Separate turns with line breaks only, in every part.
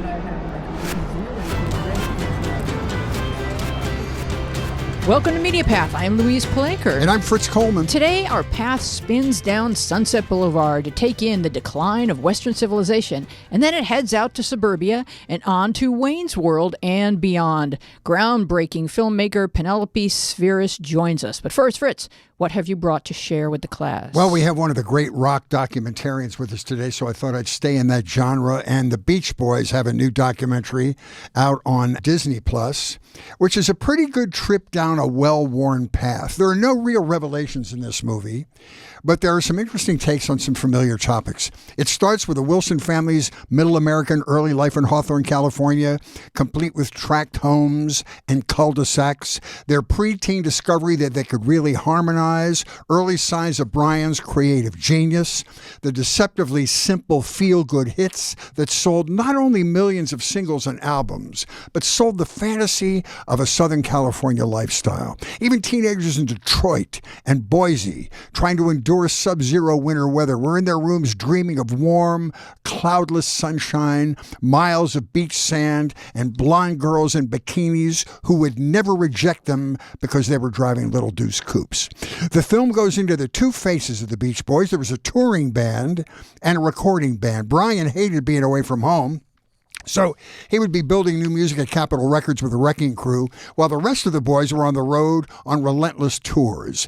should I have Welcome to Media Path. I am Louise Palanker.
And I'm Fritz Coleman.
Today, our path spins down Sunset Boulevard to take in the decline of Western civilization, and then it heads out to Suburbia and on to Wayne's World and beyond. Groundbreaking filmmaker Penelope Spheeris joins us. But first, Fritz, what have you brought to share with the class?
Well, we have one of the great rock documentarians with us today, so I thought I'd stay in that genre. And the Beach Boys have a new documentary out on Disney Plus, which is a pretty good trip down a well-worn path. There are no real revelations in this movie, but there are some interesting takes on some familiar topics. It starts with the Wilson family's middle American early life in Hawthorne, California, complete with tract homes and cul-de-sacs, their preteen discovery that they could really harmonize, early signs of Brian's creative genius, the deceptively simple feel-good hits that sold not only millions of singles and albums, but sold the fantasy of a Southern California lifestyle. Even teenagers in Detroit and Boise trying to endure sub-zero winter weather were in their rooms dreaming of warm, cloudless sunshine, miles of beach sand, and blonde girls in bikinis who would never reject them because they were driving Little Deuce coupes. The film goes into the two faces of the Beach Boys. There was a touring band and a recording band. Brian hated being away from home, so he would be building new music at Capitol Records with the Wrecking Crew, while the rest of the boys were on the road on relentless tours.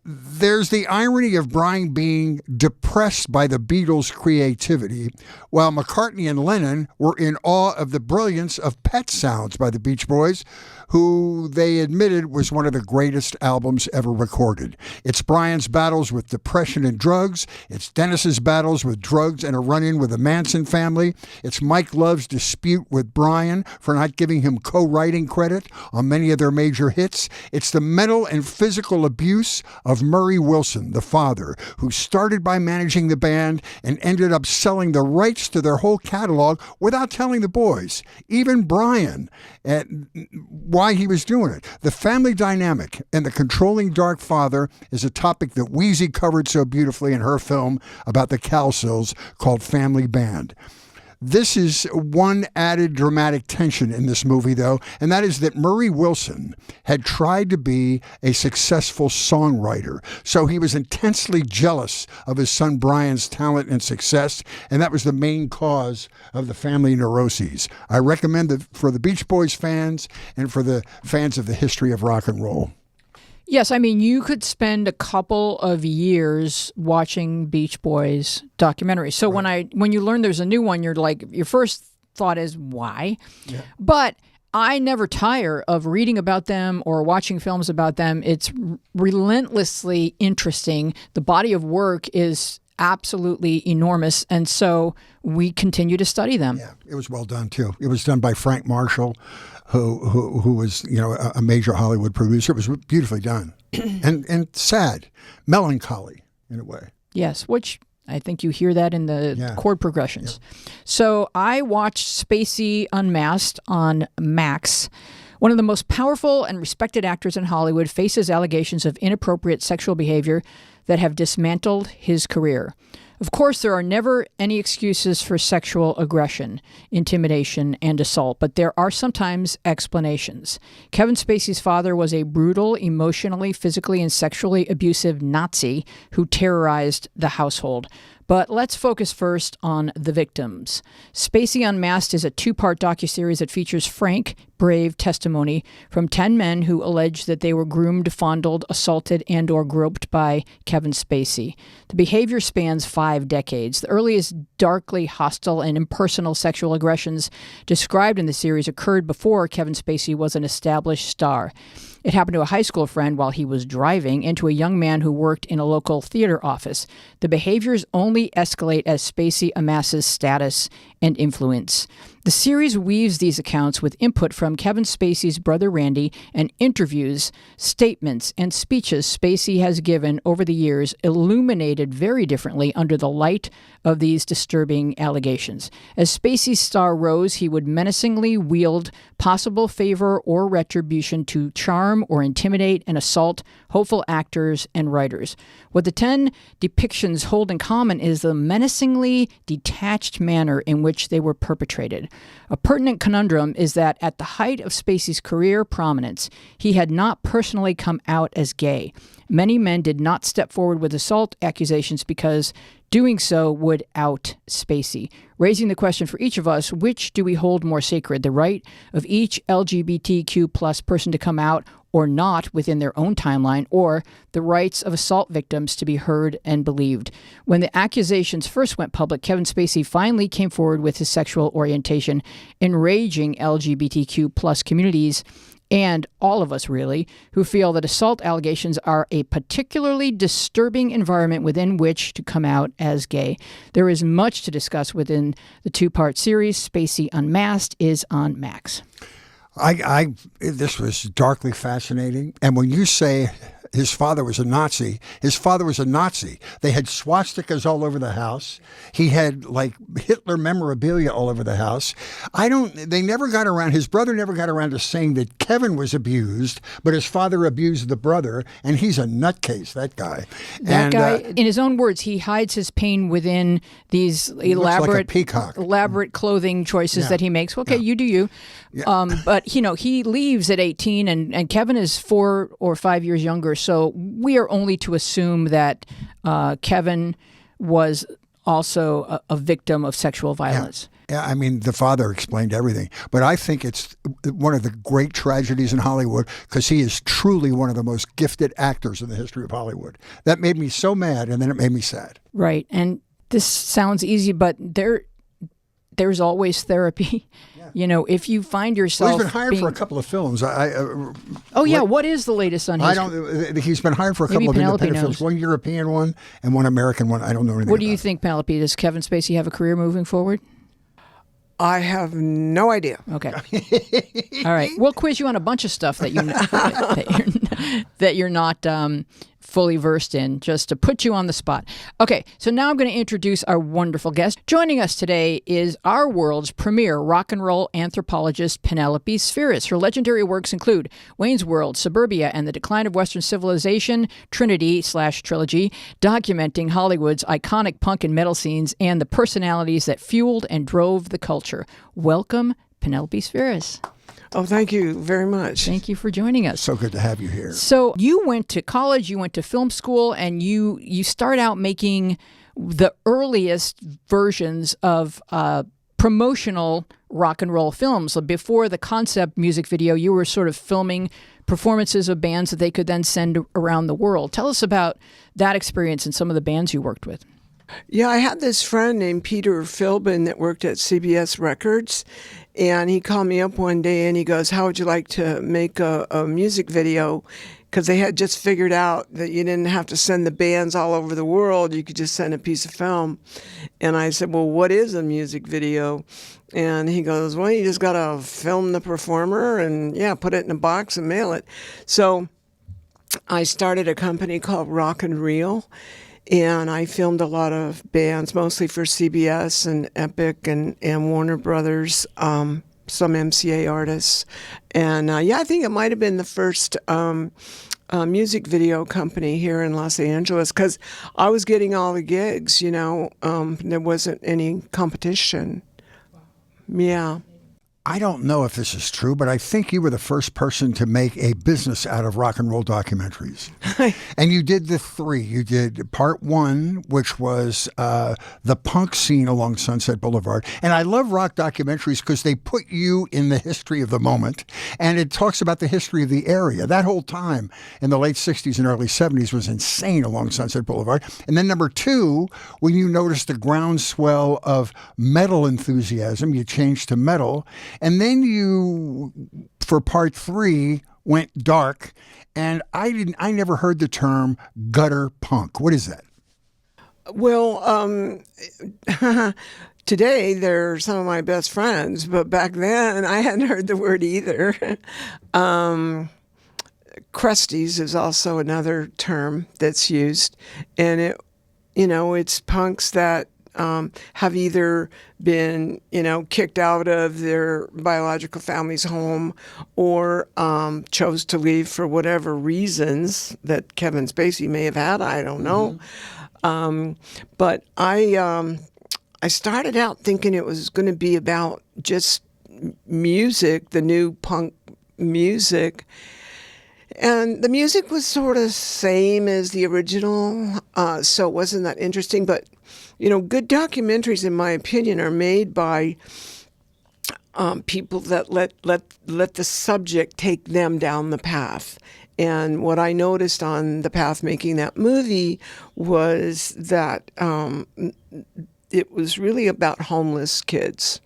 There's the irony of Brian being depressed by the Beatles' creativity, while McCartney and Lennon were in awe of the brilliance of Pet Sounds by the Beach Boys, who they admitted was one of the greatest albums ever recorded. It's Brian's battles with depression and drugs. It's Dennis's battles with drugs and a run-in with the Manson family. It's Mike Love's dispute with Brian for not giving him co-writing credit on many of their major hits. It's the mental and physical abuse of Murray Wilson, the father, who started by managing the band and ended up selling the rights to their whole catalog without telling the boys, even Brian, why he was doing it. The family dynamic and the controlling dark father is a topic that Wheezy covered so beautifully in her film about the Cowsills called Family Band. This is one added dramatic tension in this movie, though, and that is that Murray Wilson had tried to be a successful songwriter, so he was intensely jealous of his son Brian's talent and success, and that was the main cause of the family neuroses. I recommend it for the Beach Boys fans and for the fans of the history of rock and roll.
Yes, I mean, you could spend a couple of years watching Beach Boys documentaries. So
Right.
when you learn there's a new one, you're like, your first thought is, why? Yeah. But I never tire of reading about them or watching films about them. It's relentlessly interesting. The body of work is absolutely enormous, and so we continue to study them.
Yeah, it was well done, too. It was done by Frank Marshall, who was, a major Hollywood producer. It was beautifully done and sad, melancholy in a way.
Yes, which I think you hear that in the chord progressions. Yeah. So I watched Spacey Unmasked on Max. One of the most powerful and respected actors in Hollywood faces allegations of inappropriate sexual behavior that have dismantled his career. Of course, there are never any excuses for sexual aggression, intimidation, and assault, but there are sometimes explanations. Kevin Spacey's father was a brutal, emotionally, physically, and sexually abusive Nazi who terrorized the household. But let's focus first on the victims. Spacey Unmasked is a two-part docuseries that features frank, brave testimony from 10 men who allege that they were groomed, fondled, assaulted, and or groped by Kevin Spacey. The behavior spans 5 decades. The earliest darkly hostile and impersonal sexual aggressions described in the series occurred before Kevin Spacey was an established star. It happened to a high school friend while he was driving and to a young man who worked in a local theater office. The behaviors only escalate as Spacey amasses status and influence. The series weaves these accounts with input from Kevin Spacey's brother Randy and interviews, statements, and speeches Spacey has given over the years, illuminated very differently under the light of these disturbing allegations. As Spacey's star rose, he would menacingly wield possible favor or retribution to charm or intimidate and assault hopeful actors and writers. What the 10 depictions hold in common is the menacingly detached manner in which which they were perpetrated. A pertinent conundrum is that at the height of Spacey's career prominence, he had not personally come out as gay. Many men did not step forward with assault accusations because doing so would out Spacey, raising the question for each of us, which do we hold more sacred, the right of each LGBTQ plus person to come out or not within their own timeline, or the rights of assault victims to be heard and believed? When the accusations first went public, Kevin Spacey finally came forward with his sexual orientation, enraging LGBTQ plus communities and all of us, really, who feel that assault allegations are a particularly disturbing environment within which to come out as gay. There is much to discuss within the two-part series. Spacey Unmasked is on Max.
This was darkly fascinating. And when you say his father was a Nazi, his father was a Nazi. They had swastikas all over the house. He had like Hitler memorabilia all over the house. They never got around, his brother never got around to saying that Kevin was abused, but his father abused the brother, and he's a nutcase, that guy.
That guy, in his own words, he hides his pain within these elaborate clothing choices that he makes. Okay, you do you. Yeah. But, he leaves at 18, and Kevin is 4 or 5 years younger. So we are only to assume that Kevin was also a victim of sexual violence.
Yeah, I mean, the father explained everything. But I think it's one of the great tragedies in Hollywood because he is truly one of the most gifted actors in the history of Hollywood. That made me so mad, and then it made me sad.
Right. And this sounds easy, but there's always therapy. Yeah. If you find yourself...
Well, he's been hired for a couple of films.
What is the latest on his...
He's been hired for a couple of independent films. One European one and one American one. I don't know anything
What do you think, Penelope? Does Kevin Spacey have a career moving forward?
I have no idea.
Okay. All right. We'll quiz you on a bunch of stuff that you're not fully versed in, just to put you on the spot. Okay, so now I'm going to introduce our wonderful guest. Joining us today is our world's premier rock and roll anthropologist, Penelope Spheeris. Her legendary works include Wayne's World, Suburbia, and the Decline of Western Civilization, Trinity/Trilogy, documenting Hollywood's iconic punk and metal scenes and the personalities that fueled and drove the culture. Welcome, Penelope Spheeris.
Oh, thank you very much.
Thank you for joining us.
So good to have you here.
So you went to college, you went to film school, and you start out making the earliest versions of promotional rock and roll films. Before the concept music video, you were sort of filming performances of bands that they could then send around the world. Tell us about that experience and some of the bands you worked with.
Yeah, I had this friend named Peter Philbin that worked at CBS Records, and he called me up one day and he goes, how would you like to make a music video? Because they had just figured out that you didn't have to send the bands all over the world. You could just send a piece of film. And I said, well, what is a music video? And he goes, well, you just got to film the performer and, put it in a box and mail it. So I started a company called Rock and Reel. And I filmed a lot of bands, mostly for CBS and Epic and Warner Brothers, some MCA artists. And I think it might have been the first music video company here in Los Angeles because I was getting all the gigs, there wasn't any competition. Yeah.
I don't know if this is true, but I think you were the first person to make a business out of rock and roll documentaries. And you did the 3. You did part 1, which was the punk scene along Sunset Boulevard. And I love rock documentaries because they put you in the history of the moment. And it talks about the history of the area. That whole time in the late 60s and early 70s was insane along Sunset Boulevard. And then number 2, when you noticed the groundswell of metal enthusiasm, you changed to metal. And then you, for part 3, went dark, and I never heard the term gutter punk. What is that?
Well, today they're some of my best friends, but back then I hadn't heard the word either. Crusties is also another term that's used, and it's punks that have either been, kicked out of their biological family's home or chose to leave for whatever reasons that Kevin Spacey may have had. I don't know. But I I started out thinking it was going to be about just music, the new punk music. And the music was sort of same as the original, so it wasn't that interesting. But, good documentaries, in my opinion, are made by people that let the subject take them down the path. And what I noticed on the path making that movie was that it was really about homeless kids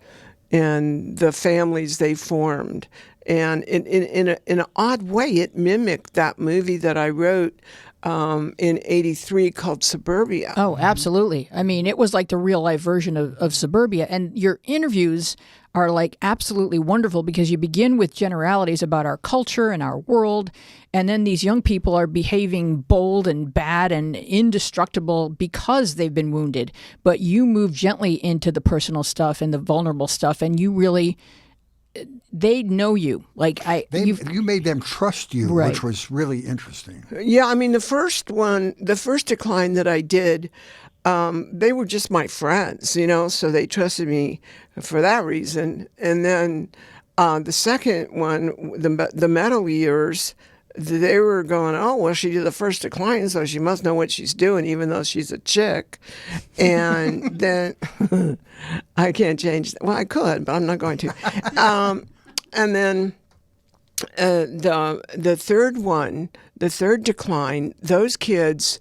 and the families they formed. And in an odd way, it mimicked that movie that I wrote in '83 called Suburbia.
Oh, absolutely. I mean, it was like the real life version of Suburbia. And your interviews are like absolutely wonderful because you begin with generalities about our culture and our world. And then these young people are behaving bold and bad and indestructible because they've been wounded. But you move gently into the personal stuff and the vulnerable stuff. And you really... they know you. You
made them trust you,
right.
Which was really interesting.
Yeah, I mean, the first decline that I did, they were just my friends, so they trusted me for that reason. And then the second one, the metal years, they were going, oh, well, she did the first decline, so she must know what she's doing, even though she's a chick. And then I can't change that. Well, I could, but I'm not going to. And then the third one, the third decline, those kids,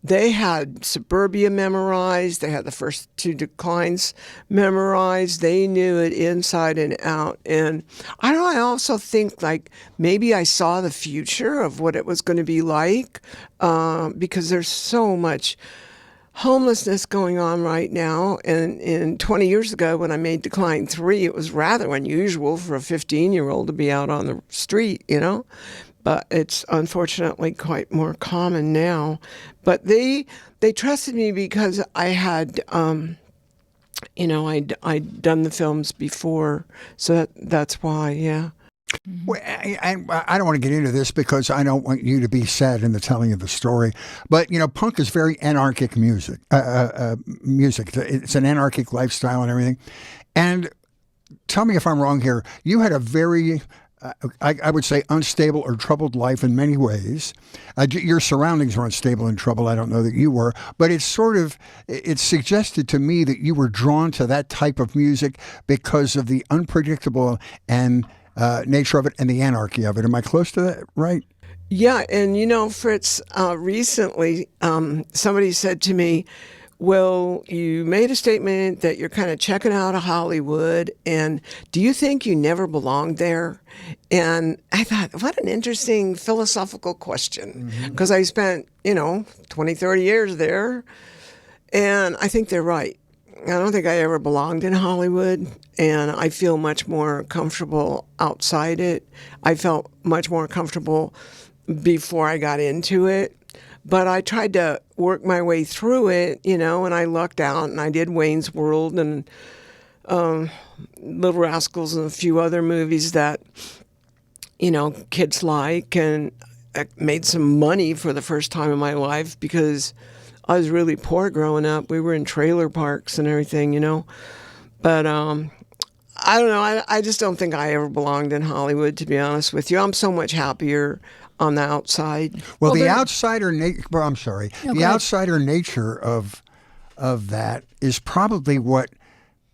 they had Suburbia memorized. They had the first two declines memorized. They knew it inside and out. And I don't know, I also think like maybe I saw the future of what it was going to be like because there's so much homelessness going on right now. And 20 years ago when I made Decline 3, it was rather unusual for a 15-year-old to be out on the street, But it's unfortunately quite more common now. But they trusted me because I had, I'd done the films before, so that's why, yeah.
Well, I don't want to get into this because I don't want you to be sad in the telling of the story. But punk is very anarchic music. It's an anarchic lifestyle and everything. And tell me if I'm wrong here. You had a very I would say unstable or troubled life in many ways. Your surroundings were unstable and troubled. I don't know that you were, but it's suggested to me that you were drawn to that type of music because of the unpredictable and nature of it and the anarchy of it. Am I close to that? Right?
Yeah. And Fritz, recently somebody said to me, well, you made a statement that you're kind of checking out of Hollywood, and do you think you never belonged there? And I thought, what an interesting philosophical question, because I spent, 20, 30 years there, and I think they're right. I don't think I ever belonged in Hollywood, and I feel much more comfortable outside it. I felt much more comfortable before I got into it. But I tried to work my way through it, and I lucked out, and I did Wayne's World and Little Rascals and a few other movies that, kids like, and I made some money for the first time in my life because I was really poor growing up. We were in trailer parks and everything, But I don't know. I just don't think I ever belonged in Hollywood, to be honest with you. I'm so much happier on the outside.
Well, the outsider the outsider nature of that is probably what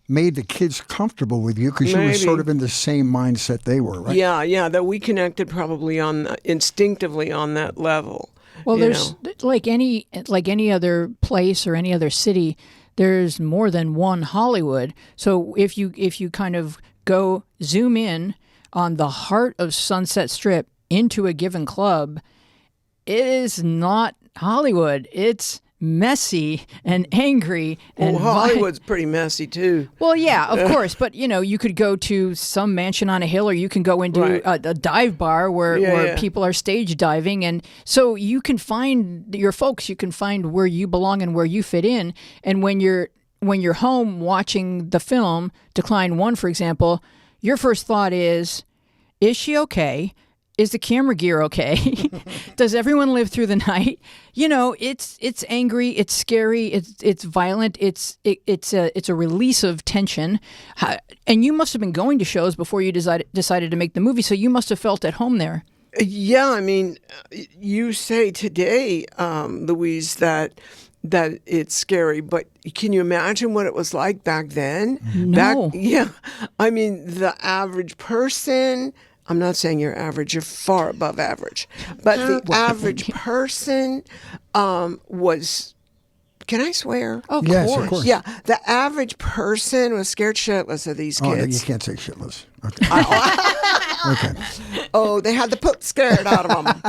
made the kids comfortable with you because you were sort of in the same mindset they were, right?
Yeah, that we connected probably instinctively on that level.
Well, there's like any other place or any other city, there's more than one Hollywood. So if you kind of go zoom in on the heart of Sunset Strip into a given club, it is not Hollywood. It's messy and angry. And
Hollywood's pretty messy too.
Well, yeah, of course. But, you could go to some mansion on a hill, or you can go into a dive bar where people are stage diving. And so you can find your folks, you can find where you belong and where you fit in. And when you're home watching the film, Decline 1, for example, your first thought is she okay? Is the camera gear okay? Does everyone live through the night? It's angry, it's scary, it's violent, it's a release of tension. And you must have been going to shows before you decided to make the movie, so you must have felt at home there.
Yeah, I mean, you say today, Louise, that it's scary, but can you imagine what it was like back then?
No.
I mean, the average person, I'm not saying you're average, you're far above average, but the average person was, can I swear?
Of
yes,
course.
Of course.
Yeah, the average person was scared shitless of these kids.
Oh, no, you can't say shitless. Okay. Okay.
Oh, they had the poop scared out of them.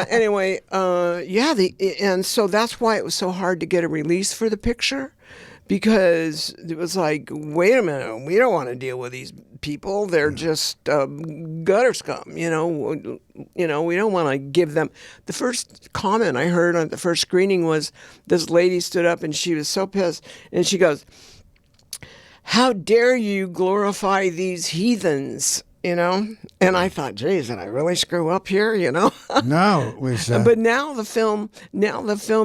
Anyway, and so that's why it was so hard to get a release for the picture, because it was like, wait a minute, we don't want to deal with these people. They're just gutter scum, we don't want to give them. The first comment I heard on the first screening was this lady stood up and she was so pissed, and she goes, "How dare you glorify these heathens?" And I thought, geez, did I really screw up here?
No, it was.
But now the film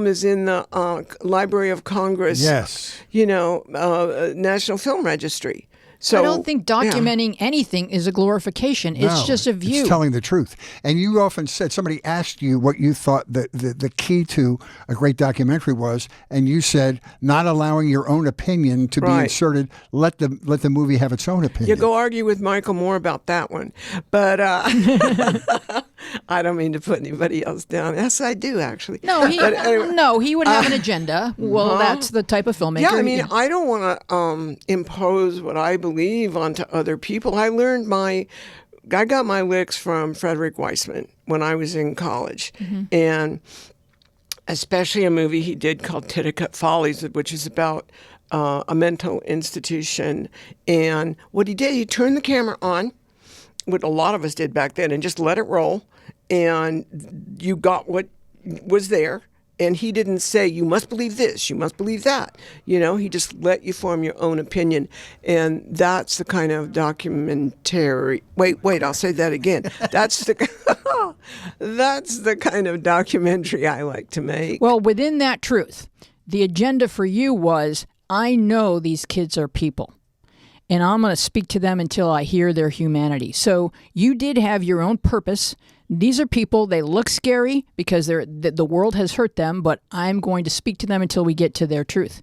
is in the Library of Congress.
Yes.
National Film Registry. So
I don't think documenting anything is a glorification. It's just a view.
It's telling the truth. And you often said, somebody asked you what you thought the key to a great documentary was, and you said not allowing your own opinion to be inserted. Let the movie have its own opinion.
You go argue with Michael Moore about that one. But I don't mean to put anybody else down. Yes, I do, actually.
No, he would have an agenda. Well, that's the type of filmmaker.
Yeah, I mean, I don't want to impose what I believe onto other people. I got my licks from Frederick Weissman when I was in college. Mm-hmm. And especially a movie he did called Titicut Follies, which is about a mental institution. And what he did, he turned the camera on, what a lot of us did back then, and just let it roll. And you got what was there. And he didn't say, you must believe this, you must believe that. He just let you form your own opinion. And that's the kind of documentary. Wait, I'll say that again. That's the kind of documentary I like to make.
Well, within that truth, the agenda for you was, I know these kids are people, and I'm going to speak to them until I hear their humanity. So you did have your own purpose. These are people, they look scary because the world has hurt them, but I'm going to speak to them until we get to their truth.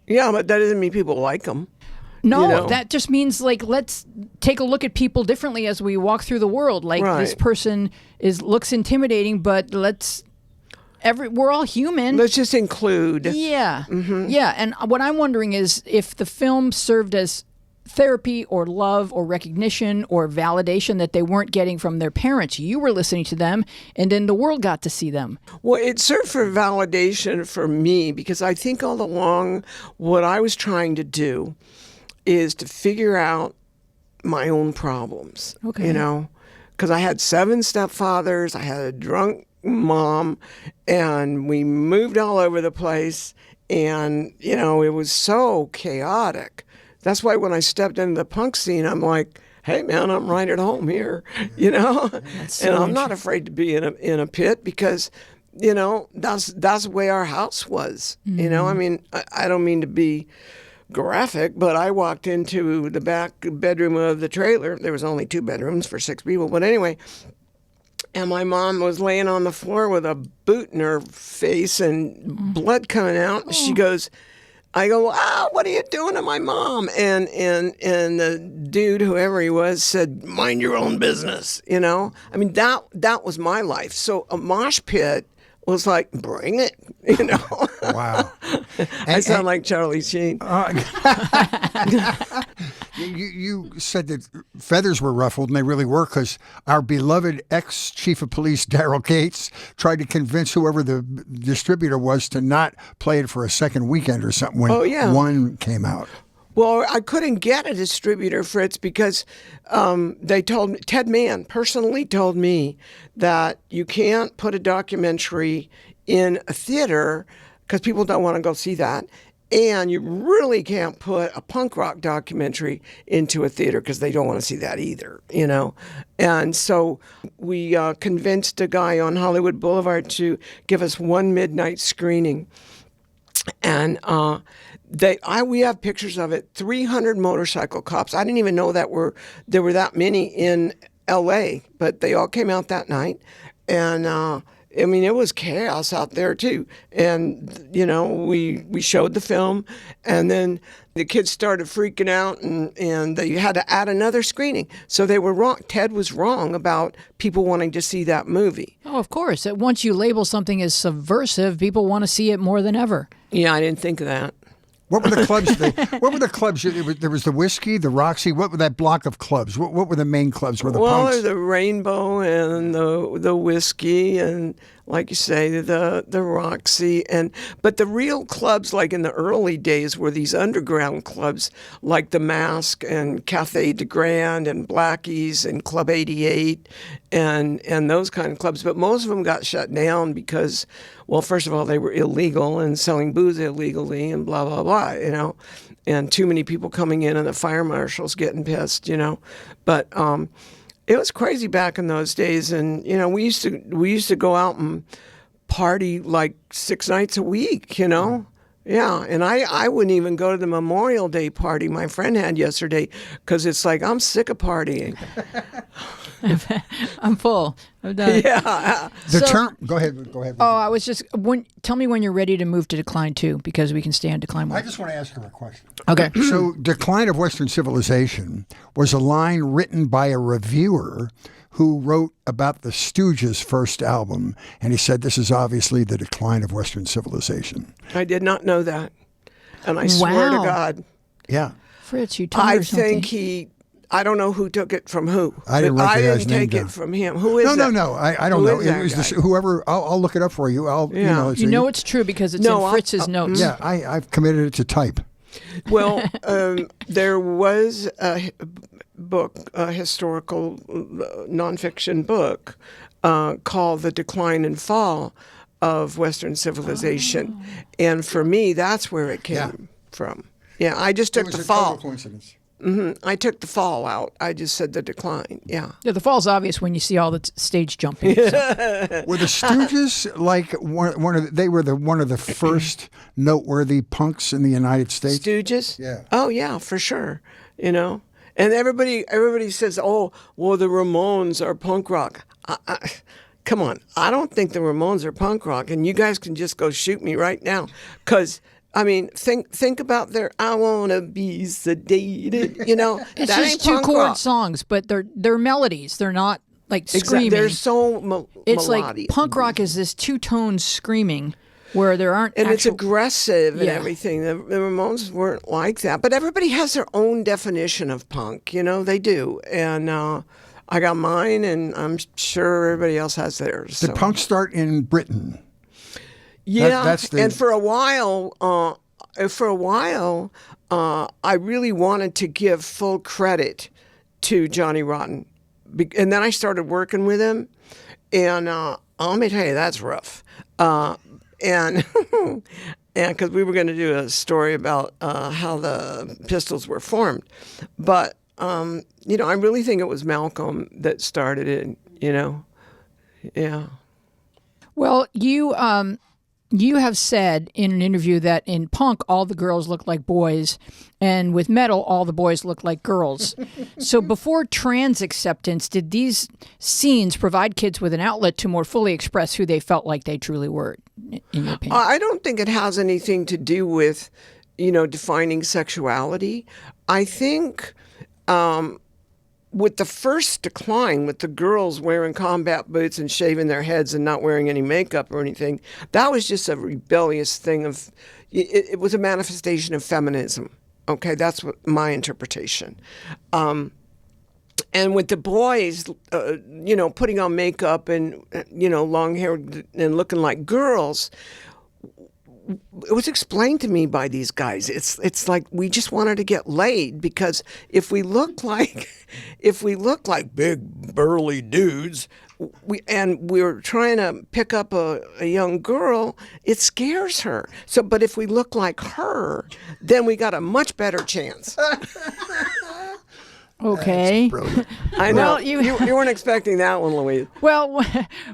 Yeah, but that doesn't mean people like them.
No, that just means, let's take a look at people differently as we walk through the world. This person looks intimidating, but we're all human.
Let's just include.
Yeah. Mm-hmm. Yeah, and what I'm wondering is if the film served as therapy or love or recognition or validation that they weren't getting from their parents. You were listening to them, and then the world got to see them.
Well, it served for validation for me, because I think all along what I was trying to do is to figure out my own problems. Okay. Because I had 7 stepfathers, I had a drunk mom, and we moved all over the place, and it was so chaotic. That's why when I stepped into the punk scene, I'm like, hey, man, I'm right at home here, and I'm not afraid to be in a pit, because, that's the way our house was. Mm-hmm. I mean, I don't mean to be graphic, but I walked into the back bedroom of the trailer. There was only 2 bedrooms for 6 people, but anyway, and my mom was laying on the floor with a boot in her face and blood coming out. Oh. She goes, I go, what are you doing to my mom? And the dude, whoever he was, said, mind your own business, I mean, that was my life. So a mosh pit was like, bring it,
Wow.
I sound like Charlie Sheen.
You said that feathers were ruffled, and they really were, because our beloved ex-chief of police, Daryl Gates, tried to convince whoever the distributor was to not play it for a second weekend or something when one came out.
Well, I couldn't get a distributor, Fritz, because they told me, Ted Mann personally told me that you can't put a documentary in a theater because people don't want to go see that. And you really can't put a punk rock documentary into a theater because they don't want to see that either, you know. And so we convinced a guy on Hollywood Boulevard to give us one midnight screening. And we have pictures of it. 300 motorcycle cops. I didn't even know there were that many in L.A., but they all came out that night. And I mean, it was chaos out there too. And, you know, we showed the film, and then the kids started freaking out, and they had to add another screening. So they were wrong. Ted was wrong about people wanting to see that movie.
Oh, of course. Once you label something as subversive, people want to see it more than ever.
Yeah, I didn't think of that.
What were the clubs? What were the clubs? There was the Whiskey, the Roxy. What were that block of clubs? What were the main clubs? Were the punks?
The Rainbow and the Whiskey, and like you say, the Roxy, but the real clubs, like in the early days, were these underground clubs, like the Mask and Cafe de Grand and Blackie's and Club 88, and those kind of clubs. But most of them got shut down because, well, first of all, they were illegal and selling booze illegally and blah, blah, blah, you know, and too many people coming in and the fire marshals getting pissed, you know. But it was crazy back in those days. And, you know, we used to go out and party like 6 nights a week, you know. Yeah, and I wouldn't even go to the Memorial Day party my friend had yesterday because it's like, I'm sick of partying.
I'm full. I'm done.
Yeah.
Go ahead.
Oh, I was just, tell me when you're ready to move to Decline 2, because we can stay on Decline 1.
I just want to ask her a question.
Okay.
So Decline of Western Civilization was a line written by a reviewer who wrote about the Stooges' first album, and he said this is obviously the decline of Western civilization.
I did not know that, and I swear to God.
Yeah.
Fritz, you told her something.
I don't know who took it from who.
I didn't
take it from him. Who is that?
No. I don't know. It was whoever. I'll look it up for you.
You know it's true because it's in Fritz's notes.
Yeah, I've committed it to type.
Well, there was a book, a historical nonfiction book called The Decline and Fall of Western Civilization. Oh. And for me, that's where it came from. Yeah, I just took the fall.
Total coincidence.
Mm-hmm. I took the fall out. I just said the decline. Yeah.
Yeah, the fall's obvious when you see all the stage jumping. So.
Were the Stooges like one of the first noteworthy punks in the United States?
Stooges?
Yeah.
Oh yeah, for sure. You know, and everybody says, "Oh, well, the Ramones are punk rock." Come on, I don't think the Ramones are punk rock, and you guys can just go shoot me right now, because. I mean, think about their "I Wanna Be Sedated," you know.
It's
that
just two chord songs, but they're melodies. They're not like screaming.
They're so
it's
melodic.
Like punk rock is this two-tone screaming where there aren't
and it's aggressive and everything. The Ramones weren't like that, but everybody has their own definition of punk. You know, they do, and I got mine, and I'm sure everybody else has theirs.
Did punk start in Britain?
Yeah, and for a while, I really wanted to give full credit to Johnny Rotten, and then I started working with him, and let me tell you, that's rough. And because we were going to do a story about how the Pistols were formed, but you know, I really think it was Malcolm that started it. You know, yeah.
Well, you have said in an interview that in punk, all the girls look like boys, and with metal, all the boys look like girls. So before trans acceptance, did these scenes provide kids with an outlet to more fully express who they felt like they truly were, in your opinion?
I don't think it has anything to do with, you know, defining sexuality. I think with the first Decline, with the girls wearing combat boots and shaving their heads and not wearing any makeup or anything, that was just a rebellious thing of, it was a manifestation of feminism. Okay, that's what my interpretation. And with the boys, you know, putting on makeup and, you know, long hair and looking like girls, it was explained to me by these guys. It's like we just wanted to get laid, because if we look like big burly dudes, we're trying to pick up a young girl, it scares her. So, but if we look like her, then we got a much better chance.
Okay.
I know. Well, you weren't expecting that one, Louise.
Well,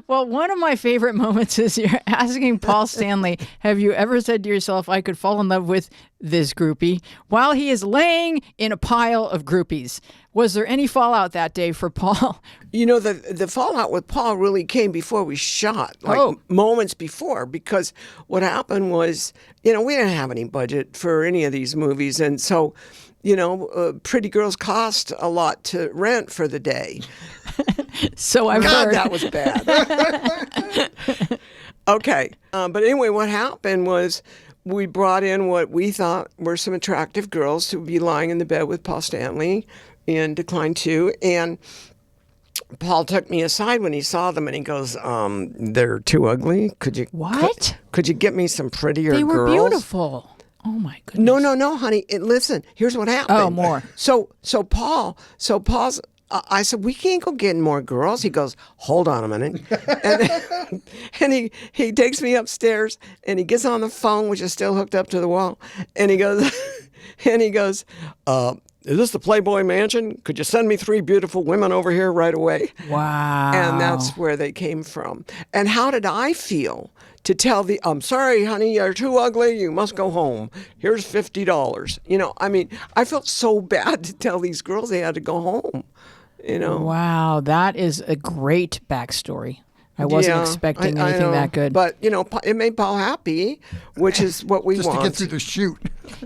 one of my favorite moments is you're asking Paul Stanley, have you ever said to yourself, I could fall in love with this groupie, while he is laying in a pile of groupies? Was there any fallout that day for Paul?
You know, the fallout with Paul really came before we shot, moments before, because what happened was, we didn't have any budget for any of these movies. And so, pretty girls cost a lot to rent for the day.
So I've heard.
That was bad. Okay. But anyway, what happened was we brought in what we thought were some attractive girls to be lying in the bed with Paul Stanley in Decline 2. And Paul took me aside when he saw them and he goes, they're too ugly. Could you get me some prettier girls?
They were beautiful. Oh my goodness.
No, honey. Listen, here's what happened.
Oh, more.
So Paul's, I said, we can't go get more girls. He goes, hold on a minute. and he takes me upstairs and he gets on the phone, which is still hooked up to the wall. And he goes, is this the Playboy Mansion? Could you send me 3 beautiful women over here right away?
Wow.
And that's where they came from. And how did I feel to tell I'm sorry, honey, you're too ugly. You must go home. Here's $50. I felt so bad to tell these girls they had to go home.
Wow, that is a great backstory. I wasn't expecting anything that good.
But, it made Paul happy, which is what we want.
Just to get through the shoot.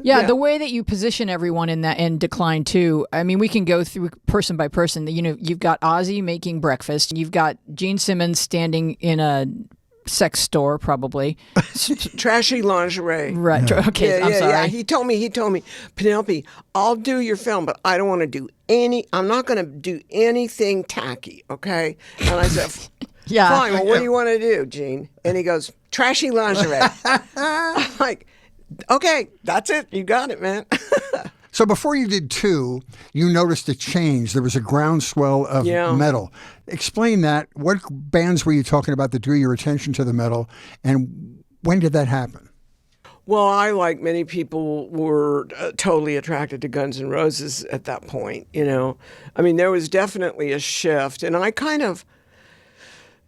Yeah, the way that you position everyone in Decline 2, we can go through person by person. You've got Ozzy making breakfast. You've got Gene Simmons standing in a sex store, probably.
Trashy lingerie.
Right. Yeah. Okay, I'm sorry.
Yeah. He told me, Penelope, I'll do your film, but I don't want to do I'm not going to do anything tacky, okay? And I said,
yeah.
Fine, well, what do you want to do, Gene? And he goes, trashy lingerie. I'm like, okay, that's it. You got it, man.
So before you did 2, you noticed a change. There was a groundswell of metal. Explain that. What bands were you talking about that drew your attention to the metal, and when did that happen?
Well, I, like many people, were totally attracted to Guns N' Roses at that point, there was definitely a shift, and I kind of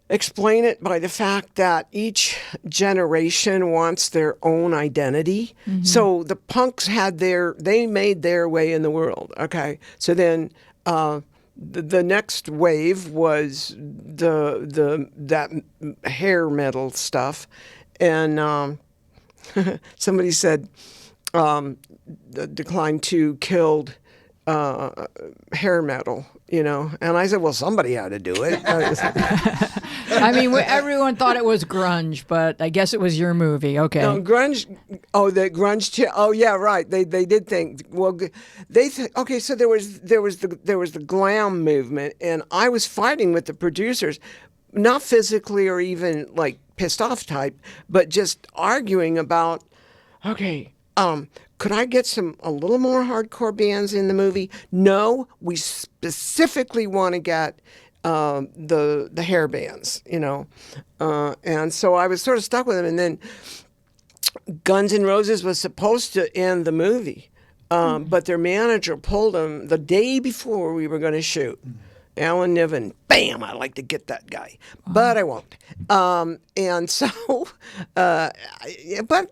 explain it by the fact that each generation wants their own identity. Mm-hmm. So the punks they made their way in the world. Okay. So then, the next wave was that hair metal stuff. And, somebody said, the Decline 2 killed, hair metal, and I said, well, somebody had to do it.
Everyone thought it was grunge, but I guess it was your movie. Okay.
No, grunge. Oh, the grunge. Oh, yeah, right. They did think. Well, okay. So there was the glam movement, and I was fighting with the producers, not physically or even like pissed off type, but just arguing about, okay, could I get a little more hardcore bands in the movie? No, we specifically want to get the hair bands, and so I was sort of stuck with them. And then Guns N' Roses was supposed to end the movie, but their manager pulled them the day before we were going to shoot. Alan Niven, bam, I'd like to get that guy, but I won't. And so, but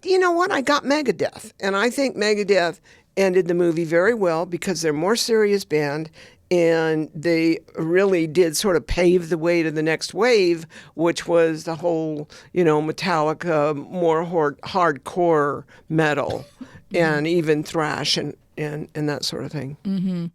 you know what? I got Megadeth, and I think Megadeth ended the movie very well because they're a more serious band, and they really did sort of pave the way to the next wave, which was the whole, Metallica, more hardcore metal, and even thrash and that sort of thing.
Mm-hmm.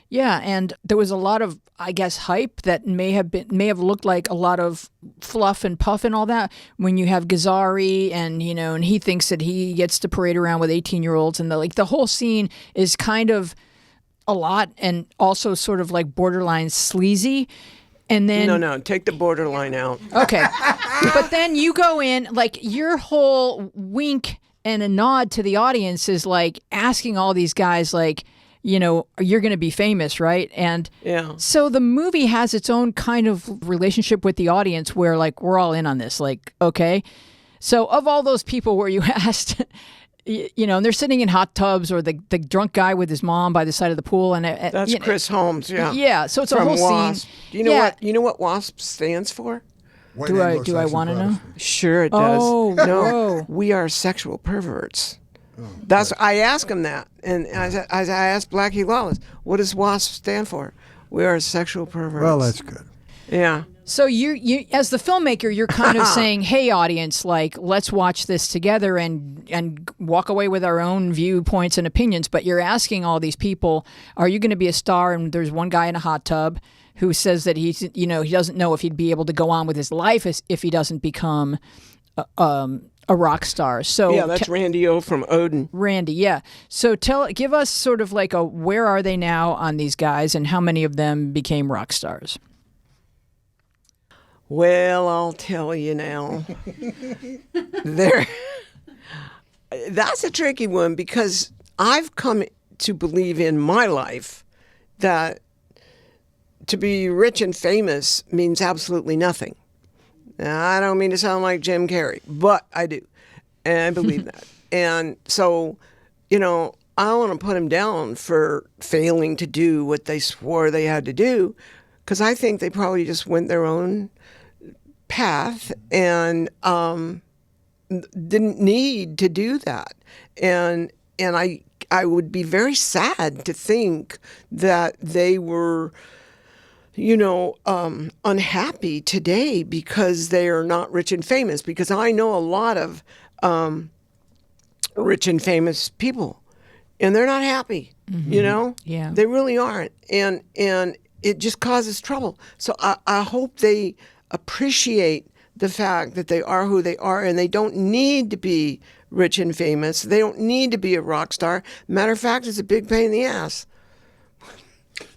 Yeah, and there was a lot of, I guess, hype that may have looked like a lot of fluff and puff and all that when you have Gazzari and and he thinks that he gets to parade around with 18-year-olds, and the whole scene is kind of a lot and also sort of like borderline sleazy. And then
no, take the borderline out.
Okay, but then you go in like your whole wink and a nod to the audience is like asking all these guys like, you're going to be famous, right? And so the movie has its own kind of relationship with the audience where like we're all in on this, like, okay. So of all those people where you asked, and they're sitting in hot tubs, or the drunk guy with his mom by the side of the pool, and
that's Chris Holmes,
yeah. So it's
from
a whole
Wasp.
scene.
Do you know what? You know what WASP stands for?
Do I want to know?
Sure, it does.
Oh,
no, we are sexual perverts. I asked him that, and I asked Blackie Lawless, what does WASP stand for? We are sexual perverts.
Well, that's good.
Yeah.
So you as the filmmaker, you're kind of saying, hey, audience, like, let's watch this together and walk away with our own viewpoints and opinions. But you're asking all these people, are you going to be a star? And there's one guy in a hot tub who says that he doesn't know if he'd be able to go on with his life if he doesn't become a rock star. So
that's Randy O from Odin.
Randy, yeah. So give us sort of like a where are they now on these guys, and how many of them became rock stars?
Well, I'll tell you now. That's a tricky one, because I've come to believe in my life that to be rich and famous means absolutely nothing. Now, I don't mean to sound like Jim Carrey, but I do. And I believe that. And so, I don't want to put them down for failing to do what they swore they had to do, because I think they probably just went their own path and didn't need to do that. And I would be very sad to think that they were unhappy today because they are not rich and famous, because I know a lot of rich and famous people, and they're not happy,
Yeah.
They really aren't. And it just causes trouble. So I hope they appreciate the fact that they are who they are, and they don't need to be rich and famous. They don't need to be a rock star. Matter of fact, it's a big pain in the ass.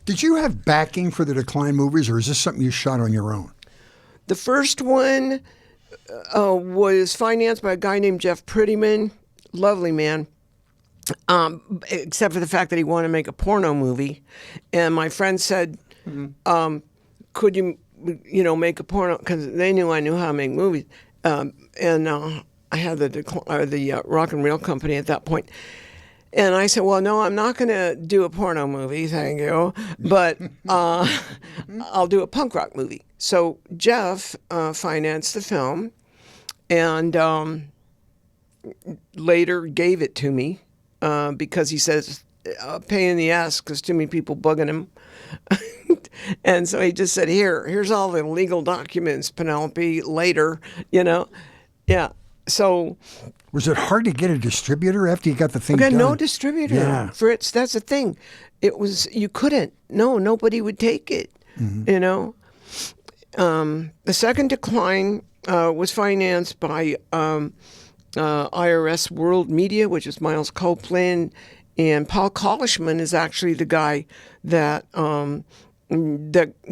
Did you have backing for the Decline movies, or is this something you shot on your own?
The first one was financed by a guy named Jeff Prettyman. Lovely man. Except for the fact that he wanted to make a porno movie. And my friend said, could you, make a porno? Because they knew I knew how to make movies. And I had the rock and reel company at that point. And I said, well, no, I'm not going to do a porno movie, thank you, but I'll do a punk rock movie. So Jeff financed the film and later gave it to me because he says, pain in the ass because too many people bugging him. And so he just said, here's all the legal documents, Penelope, later, Yeah. So,
was it hard to get a distributor after you got the thing done?
No distributor,
yeah.
Fritz. That's the thing. It was, you couldn't. No, nobody would take it. The second Decline was financed by IRS World Media, which is Miles Copeland, and Paul Kolishman is actually the guy that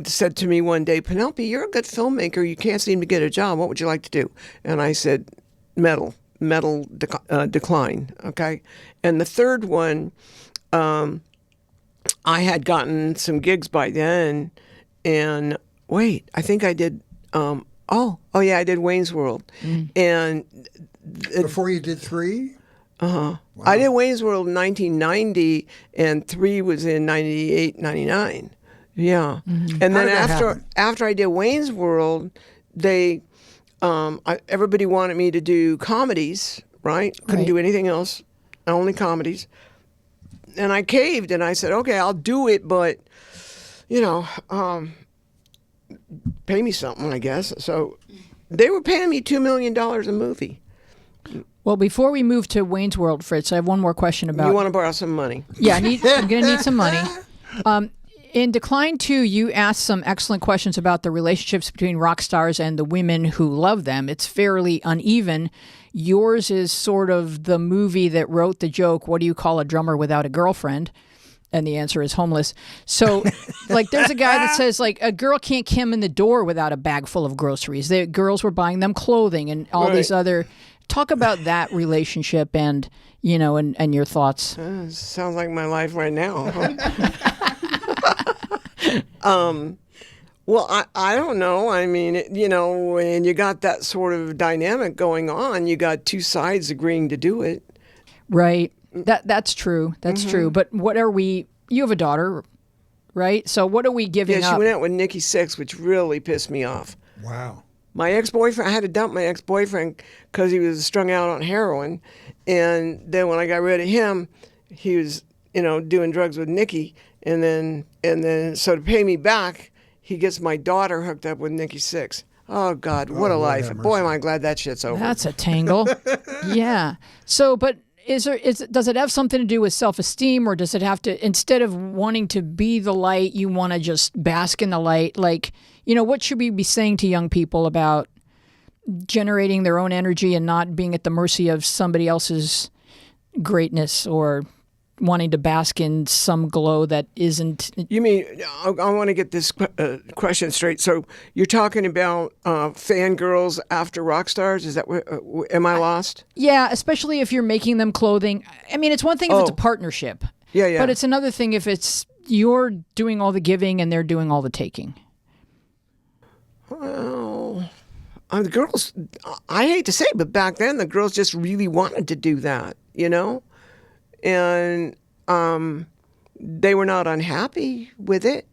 said to me one day, Penelope, you're a good filmmaker. You can't seem to get a job. What would you like to do? And I said, metal Decline, okay? And the third one, I had gotten some gigs by then, and I think I did, I did Wayne's World. And
before you did 3?
Wow. I did Wayne's World in 1990, and 3 was in 98, 99. Yeah. And then after I did Wayne's World, everybody wanted me to do comedies, right? Couldn't do anything else, only comedies. And I caved, and I said, okay, I'll do it, but, pay me something, I guess. So they were paying me $2 million a movie.
Well, before we move to Wayne's World, Fritz, I have one more question about...
You want to borrow some money?
Yeah, I'm going to need some money. In Decline 2, you asked some excellent questions about the relationships between rock stars and the women who love them. It's fairly uneven. Yours is sort of the movie that wrote the joke, what do you call a drummer without a girlfriend? And the answer is homeless. So, there's a guy that says, a girl can't come in the door without a bag full of groceries. The girls were buying them clothing and all these other Talk about that relationship and, and your thoughts.
Sounds like my life right now. Well, I don't know. I mean, when you got that sort of dynamic going on, you got two sides agreeing to do it.
Right. That's true. That's true. But what are we? You have a daughter, right? So what are we giving up?
Yeah, she went out with Nikki Sixx, which really pissed me off.
Wow.
My ex-boyfriend, I had to dump my ex-boyfriend because he was strung out on heroin. And then when I got rid of him, he was, doing drugs with Nikki. And then so to pay me back, he gets my daughter hooked up with Nikki Sixx. Oh, God, what a life. Boy, am I glad that shit's over.
That's a tangle. Yeah. So, but does it have something to do with self-esteem, or does it have to, instead of wanting to be the light, you want to just bask in the light? Like, what should we be saying to young people about generating their own energy and not being at the mercy of somebody else's greatness or wanting to bask in some glow that isn't?
You mean, I want to get this question straight. So you're talking about fangirls after rock stars? Is that am I lost?
Yeah, especially if you're making them clothing. I mean, it's one thing if it's a partnership.
Yeah.
But it's another thing if it's you're doing all the giving and they're doing all the taking.
Well, the girls, I hate to say it, but back then the girls just really wanted to do that, And they were not unhappy with it.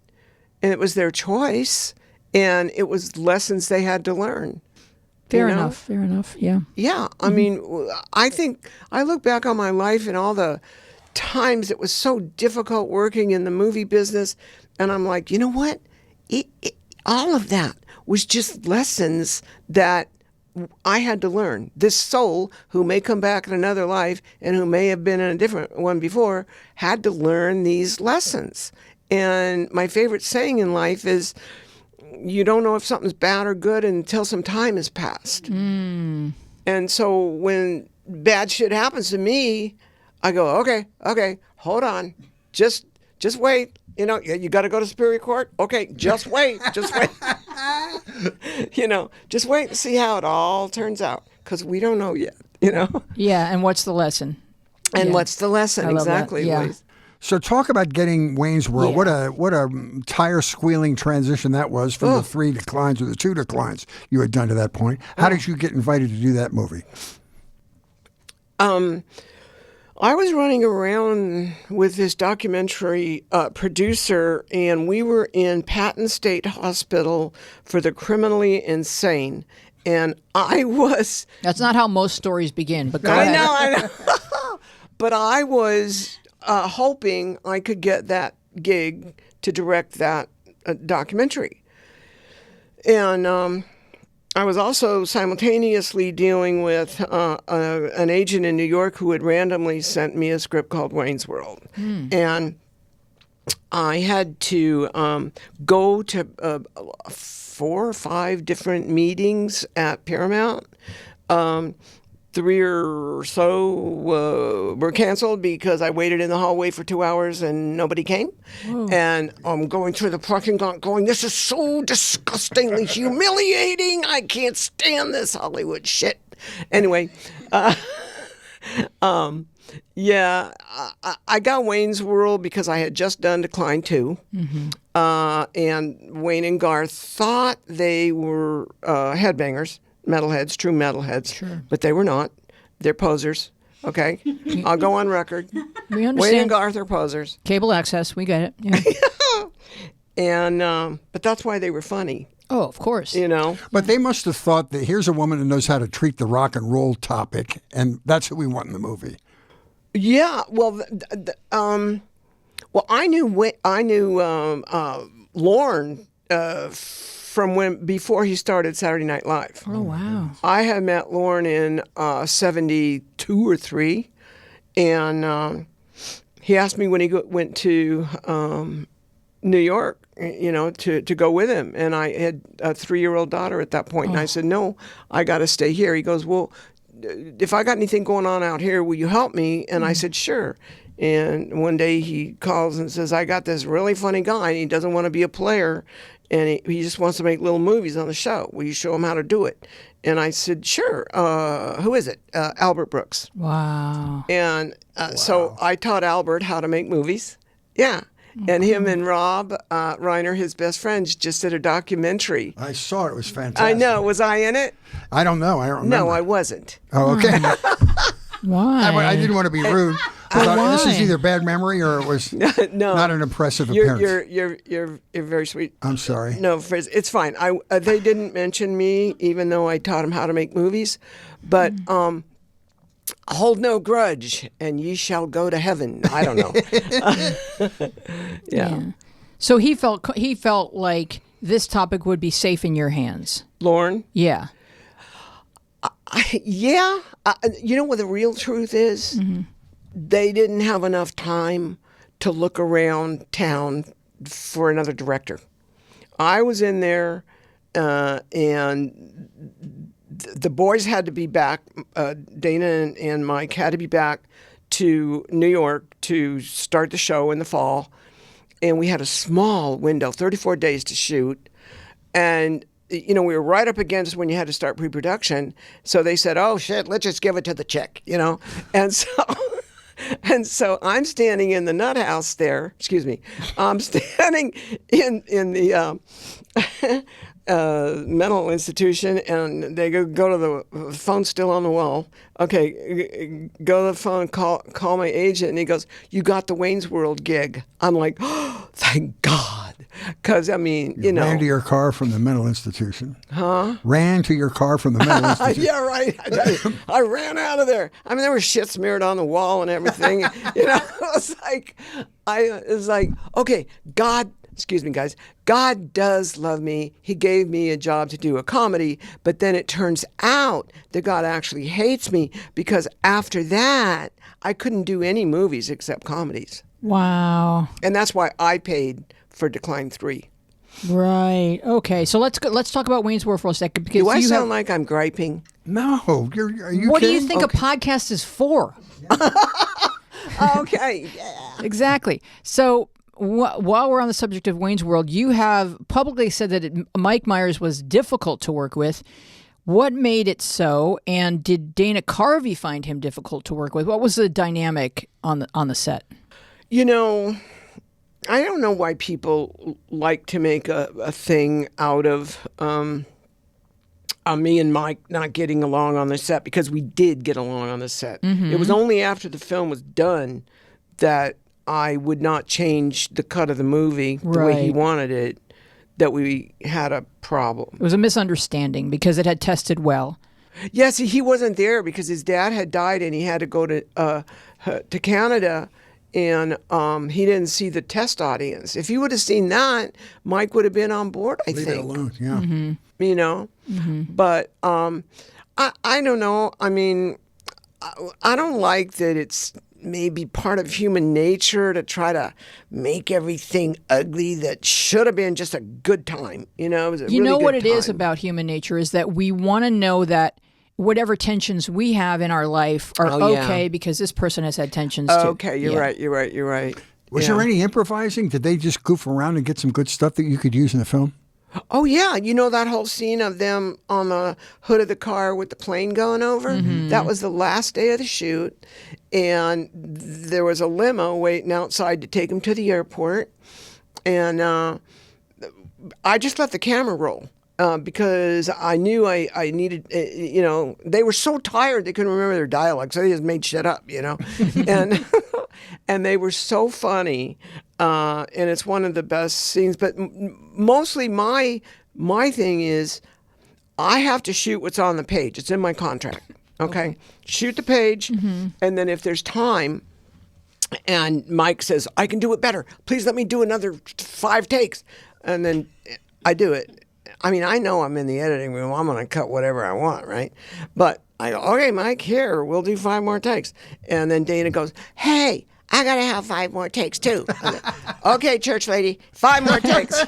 And it was their choice. And it was lessons they had to learn.
Fair enough. Yeah.
Yeah. I mean, I think I look back on my life and all the times it was so difficult working in the movie business. And I'm like, you know what? All of that was just lessons that I had to learn. This soul, who may come back in another life and who may have been in a different one before, had to learn these lessons. And my favorite saying in life is, you don't know if something's bad or good until some time has passed. And so when bad shit happens to me, I go, okay, hold on. Just wait. You got to go to Superior Court? Okay, just wait. Just wait. Just wait and see how it all turns out, because we don't know yet,
Yeah, and what's the lesson?
And what's the lesson?
I love
exactly.
That. Yeah.
So talk about getting Wayne's World.
Yeah.
What a tire squealing transition that was from the 3 declines or the 2 declines you had done to that point. How did you get invited to do that movie?
I was running around with this documentary producer, and we were in Patton State Hospital for the criminally insane. And I was...
That's not how most stories begin, but go ahead.
I know. But I was hoping I could get that gig to direct that documentary. And I was also simultaneously dealing with an agent in New York who had randomly sent me a script called Wayne's World. And I had to go to 4 or 5 different meetings at Paramount. 3 or so were canceled because I waited in the hallway for 2 hours and nobody came. Whoa. And I'm going through the parking lot going, this is so disgustingly humiliating. I can't stand this Hollywood shit. Anyway, I got Wayne's World because I had just done Decline 2. And Wayne and Garth thought they were headbangers. Metalheads, true metalheads,
sure.
But they were not. They're posers. Okay, I'll go on record.
We understand.
Wayne and Garth are posers.
Cable access, we get it. Yeah.
And but that's why they were funny.
Oh, of course.
But they must have thought that here's a woman who knows how to treat the rock and roll topic, and that's who we want in the movie.
Yeah. Well, I knew Lorne. From before he started Saturday Night Live.
Oh, wow.
I had met Lorne in 72 or 3, and he asked me when he went to New York, to go with him. And I had a 3-year-old daughter at that point, and I said, no, I got to stay here. He goes, well, if I got anything going on out here, will you help me? And I said, sure. And one day he calls and says, I got this really funny guy, and he doesn't want to be a player, and he just wants to make little movies on the show. Will you show him how to do it? And I said, sure. Who is it? Albert Brooks.
Wow.
And so I taught Albert how to make movies. Yeah. And him and Rob Reiner, his best friends, just did a documentary.
I saw it. It was fantastic.
I know. Was I in it?
I don't know. I don't remember.
No, I wasn't.
Oh, okay.
Why?
I didn't want to be rude. I thought this is either bad memory or it was not an impressive appearance.
You're very sweet.
I'm sorry.
No, Frizz, it's fine. They didn't mention me, even though I taught them how to make movies. But hold no grudge, and ye shall go to heaven. I don't know. Yeah.
So he felt like this topic would be safe in your hands.
Lauren?
Yeah.
Yeah. You know what the real truth is? Mm-hmm. They didn't have enough time to look around town for another director. I was in there, and the boys had to be back. Dana and Mike had to be back to New York to start the show in the fall. And we had a small window, 34 days to shoot. And, you know, we were right up against when you had to start pre-production. So they said, oh, shit, let's just give it to the chick, you know. And so... And so I'm standing in the nut house there. Excuse me. I'm standing in the mental institution, and they go to the phone still on the wall. Okay, go to the phone, call my agent, and he goes, "You got the Wayne's World gig." I'm like, oh, thank God. Because, I mean, you know.
Ran to your car from the mental institution. Huh? Ran to your car from the mental institution.
Yeah, right. I ran out of there. I mean, there was shit smeared on the wall and everything. You know, it was like, okay, God, excuse me, guys, God does love me. He gave me a job to do a comedy, but then it turns out that God actually hates me because after that, I couldn't do any movies except comedies.
Wow.
And that's why I paid for Decline 3.
Right. Okay. So let's talk about Wayne's World for a second. Because
do I sound like I'm griping?
No. Are you
what
kidding?
do you think a podcast is for?
Okay. Yeah.
Exactly. So while we're on the subject of Wayne's World, you have publicly said that Mike Myers was difficult to work with. What made it so? And did Dana Carvey find him difficult to work with? What was the dynamic on the set?
You know, I don't know why people like to make a thing out of me and Mike not getting along on the set, because we did get along on the set. Mm-hmm. It was only after the film was done that I would not change the cut of the movie the way he wanted it, that we had a problem. It
was a misunderstanding because it had tested well.
Yes, he wasn't there because his dad had died and he had to go to Canada. And he didn't see the test audience. If he would have seen that, Mike would have been on board, I think.
Leave it alone, yeah.
Mm-hmm.
You know? Mm-hmm. But I don't know. I mean, I don't like that it's maybe part of human nature to try to make everything ugly that should have been just a good time. You know? It was a really
know
good
what it
time.
is about human nature is that we want to know that whatever tensions we have in our life are okay because this person has had tensions too.
Okay, you're right.
Was there any improvising? Did they just goof around and get some good stuff that you could use in the film?
Oh, yeah. You know that whole scene of them on the hood of the car with the plane going over? Mm-hmm. That was the last day of the shoot. And there was a limo waiting outside to take them to the airport. And I just let the camera roll. Because I knew I needed, you know, they were so tired they couldn't remember their dialogue, so they just made shit up, you know, and they were so funny, and it's one of the best scenes. But mostly my thing is, I have to shoot what's on the page. It's in my contract. Okay. Shoot the page, and then if there's time, and Mike says I can do it better, please let me do another 5 takes, and then I do it. I mean, I know I'm in the editing room. I'm going to cut whatever I want, right? But I go, okay, Mike, here, we'll do 5 more takes. And then Dana goes, hey, I got to have 5 more takes, too. Okay, church lady, 5 more takes.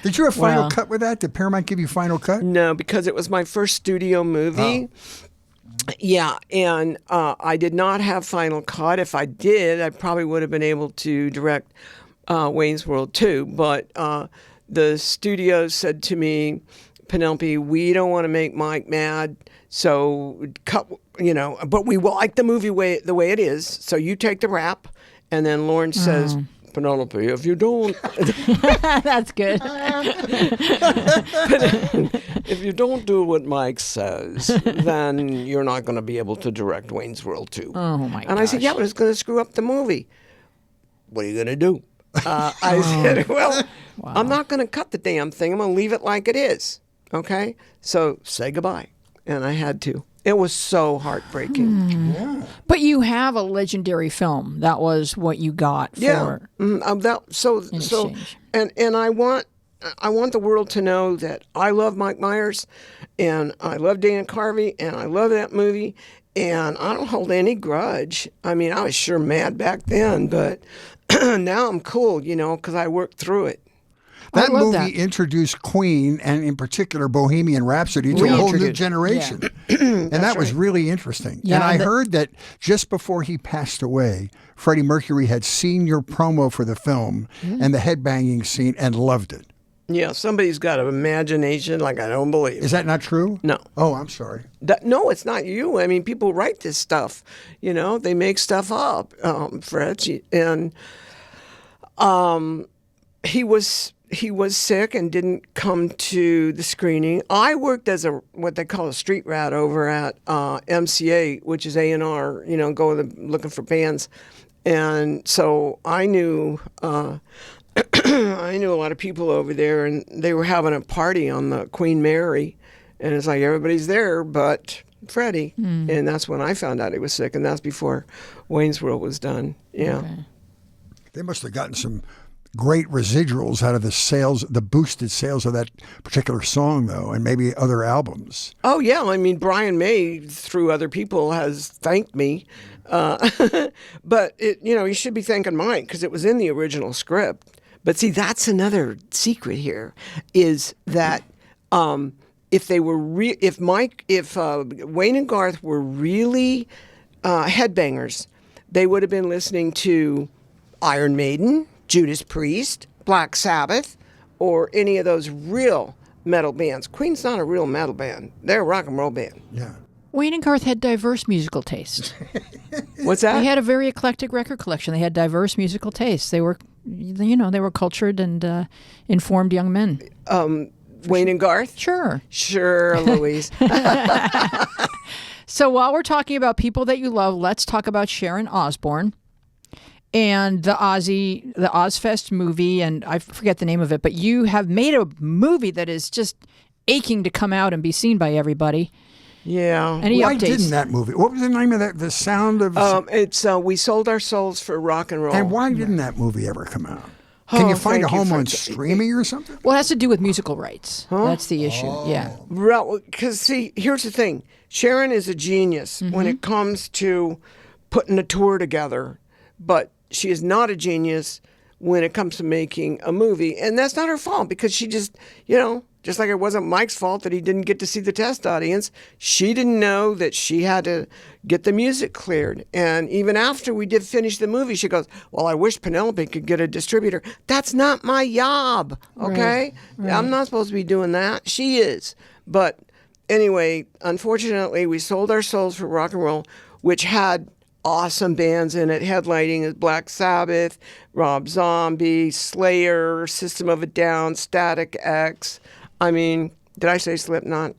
Did you have final cut with that? Did Paramount give you final cut?
No, because it was my first studio movie. Yeah, and I did not have Final Cut. If I did, I probably would have been able to direct Wayne's World 2. But the studios said to me, Penelope, we don't want to make Mike mad, so cut. But we like the movie the way it is. So you take the rap, and then Lawrence says, Penelope, if you don't,
that's good.
if you don't do what Mike says, then you're not going to be able to direct Wayne's World 2.
Oh my gosh.
And I said, yeah, but it's going to screw up the movie. What are you going to do? I said, well,
Wow.
I'm not going to cut the damn thing. I'm going to leave it like it is. Okay? So say goodbye. And I had to. It was so heartbreaking.
Yeah.
But you have a legendary film. That was what you got for
in exchange. And I want the world to know that I love Mike Myers, and I love Dana Carvey, and I love that movie, and I don't hold any grudge. I mean, I was sure mad back then, but now I'm cool, because I worked through it.
That movie introduced Queen, and in particular Bohemian Rhapsody, to a whole new generation.
Yeah.
And that was really interesting.
Yeah,
and I heard that just before he passed away, Freddie Mercury had seen your promo for the film and the headbanging scene and loved it.
Yeah, somebody's got an imagination like I don't believe.
Is that not true?
No.
Oh, I'm sorry.
No, it's not you. I mean, people write this stuff. They make stuff up, Fred. And he was sick and didn't come to the screening. I worked as what they call a street rat over at MCA, which is A&R, looking for bands. And so I knew I knew a lot of people over there, and they were having a party on the Queen Mary. And it's like everybody's there but Freddie. And that's when I found out he was sick, and that's before Wayne's World was done. Yeah.
Okay.
They must have gotten some great residuals out of the boosted sales of that particular song, though, and maybe other albums.
Oh, yeah. I mean, Brian May, through other people, has thanked me. But, you should be thanking Mike because it was in the original script. But see, that's another secret here, is that if Wayne and Garth were really headbangers, they would have been listening to Iron Maiden, Judas Priest, Black Sabbath, or any of those real metal bands. Queen's not a real metal band. They're a rock and roll band.
Yeah.
Wayne and Garth had diverse musical tastes.
What's that?
They had a very eclectic record collection. They had diverse musical tastes. They were, they were cultured and informed young men.
Wayne and Garth?
Sure.
Sure, Louise.
So while we're talking about people that you love, let's talk about Sharon Osbourne and the Ozfest movie, and I forget the name of it, but you have made a movie that is just aching to come out and be seen by everybody.
Yeah.
Any
Why
updates?
didn't that movie? What was the name of that? The Sound of...
It's We Sold Our Souls for Rock and Roll.
And why didn't that movie ever come out? Can you find a home on streaming or something?
Well, it has to do with musical rights. Huh? That's the issue. Yeah.
Because, see, here's the thing. Sharon is a genius when it comes to putting a tour together, but she is not a genius when it comes to making a movie. And that's not her fault, because she just, just like it wasn't Mike's fault that he didn't get to see the test audience, she didn't know that she had to get the music cleared. And even after we did finish the movie, she goes, well, I wish Penelope could get a distributor. That's not my job, okay? Right. I'm not supposed to be doing that. She is. But anyway, unfortunately, We Sold Our Souls for Rock and Roll, which had awesome bands in it, headlining is Black Sabbath, Rob Zombie, Slayer, System of a Down, Static X. I mean, did I say Slipknot?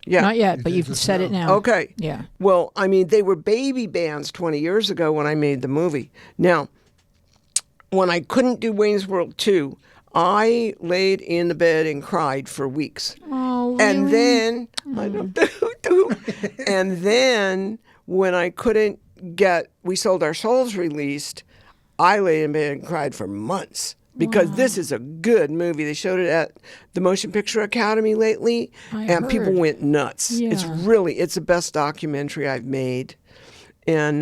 Yeah.
Not yet, but you've said it now.
Okay.
Yeah.
Well, I mean, they were baby bands 20 years ago when I made the movie. Now, when I couldn't do Wayne's World 2, I laid in the bed and cried for weeks.
Oh, really?
And then, and then when I couldn't get We Sold Our Souls released, I lay in bed and cried for months. Because this is a good movie. They showed it at the Motion Picture Academy lately, and people went nuts.
Yeah.
It's the best documentary I've made. And,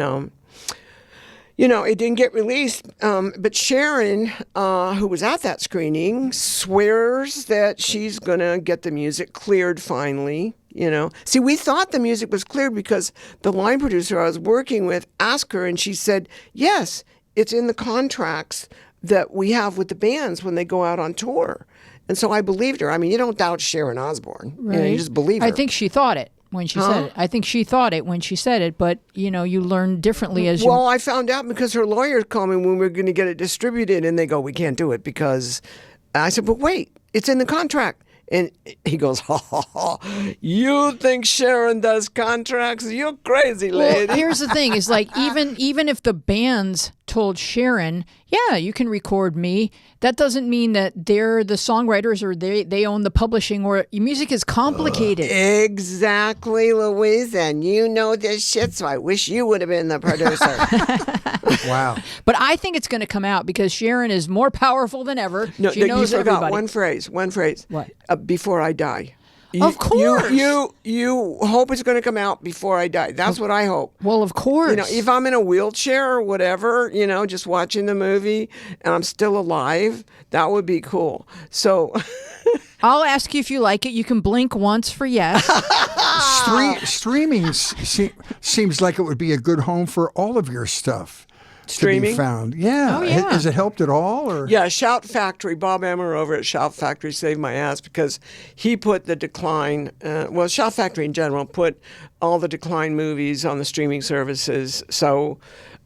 it didn't get released. But Sharon, who was at that screening, swears that she's going to get the music cleared finally. See, we thought the music was cleared because the line producer I was working with asked her, and she said, yes, it's in the contracts that we have with the bands when they go out on tour. And so I believed her. I mean, you don't doubt Sharon Osbourne.
Right.
You just believe her.
I think she thought it when she said it. I think she thought it when she said it, but, you learn differently as you...
Well, I found out because her lawyers called me when we were going to get it distributed, and they go, we can't do it because... I said, but wait, it's in the contract. And he goes, ha, ha, ha. You think Sharon does contracts? You're crazy, lady.
Well, here's the thing, is like, even if the bands told Sharon, yeah, you can record me, that doesn't mean that they're the songwriters or they own the publishing, or music is complicated.
Exactly, Louise. And you know this shit, so I wish you would have been the producer.
Wow.
But I think it's going to come out because Sharon is more powerful than ever.
No,
she knows
you forgot
everybody.
One phrase.
What?
Before I die.
Of course.
You hope it's going to come out before I die. That's what I hope.
Well, of course.
If I'm in a wheelchair or whatever, just watching the movie and I'm still alive, that would be cool. So
I'll ask you if you like it. You can blink once for yes.
Streaming seems like it would be a good home for all of your stuff.
Streaming?
To be found. Yeah.
Oh, yeah.
Has it helped at all? Or?
Yeah, Shout Factory, Bob Emmer over at Shout Factory saved my ass because he put the decline, Shout Factory in general put all the decline movies on the streaming services. So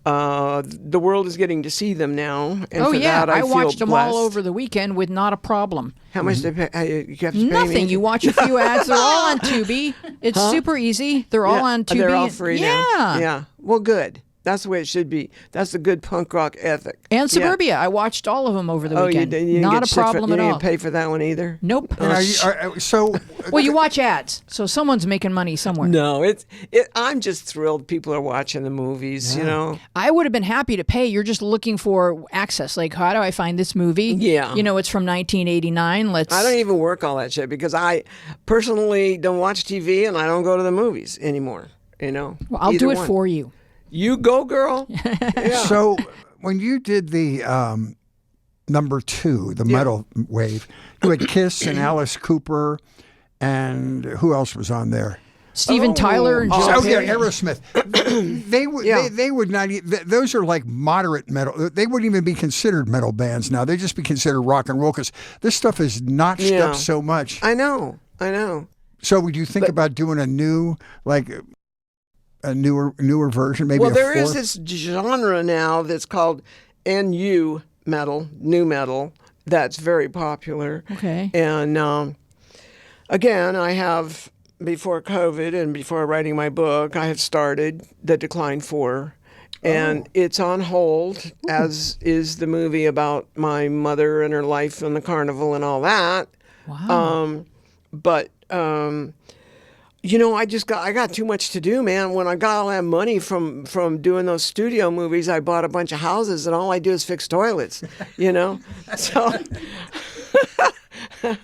the world is getting to see them now. And for that, I feel
watched them
blessed.
all over the weekend with not a problem.
How much do you have to pay me?
Nothing. You watch a few ads. They're all on Tubi. It's super easy. They're all on Tubi.
They're all free now.
Yeah.
Yeah. Well, good. That's the way it should be. That's the good punk rock ethic.
And Suburbia. I watched all of them over the weekend.
You didn't
Not
get
a problem
you
at all.
didn't pay for that one either?
Nope.
So
Well, you watch ads, so someone's making money somewhere.
No, I'm just thrilled people are watching the movies,
I would have been happy to pay. You're just looking for access. Like, how do I find this movie?
Yeah.
It's from 1989.
I don't even work all that shit because I personally don't watch TV and I don't go to the movies anymore,
Well, I'll do it for you.
You go, girl. Yeah.
So when you did the number 2, the metal wave, you had Kiss and Alice Cooper, and who else was on there?
Steven Tyler and Joe Perry.
Aerosmith. They would not. Those are like moderate metal. They wouldn't even be considered metal bands now. They'd just be considered rock and roll because this stuff is notched up so much.
I know.
So would you think about doing a new, a newer version, maybe?
Well,
a
there
fourth?
is this genre now that's called NU metal, new metal, that's very popular.
Okay.
And again, I have, before COVID and before writing my book, I had started The Decline 4. And it's on hold, as is the movie about my mother and her life on the carnival and all that.
Wow.
I got too much to do, man. When I got all that money from doing those studio movies, I bought a bunch of houses, and all I do is fix toilets, So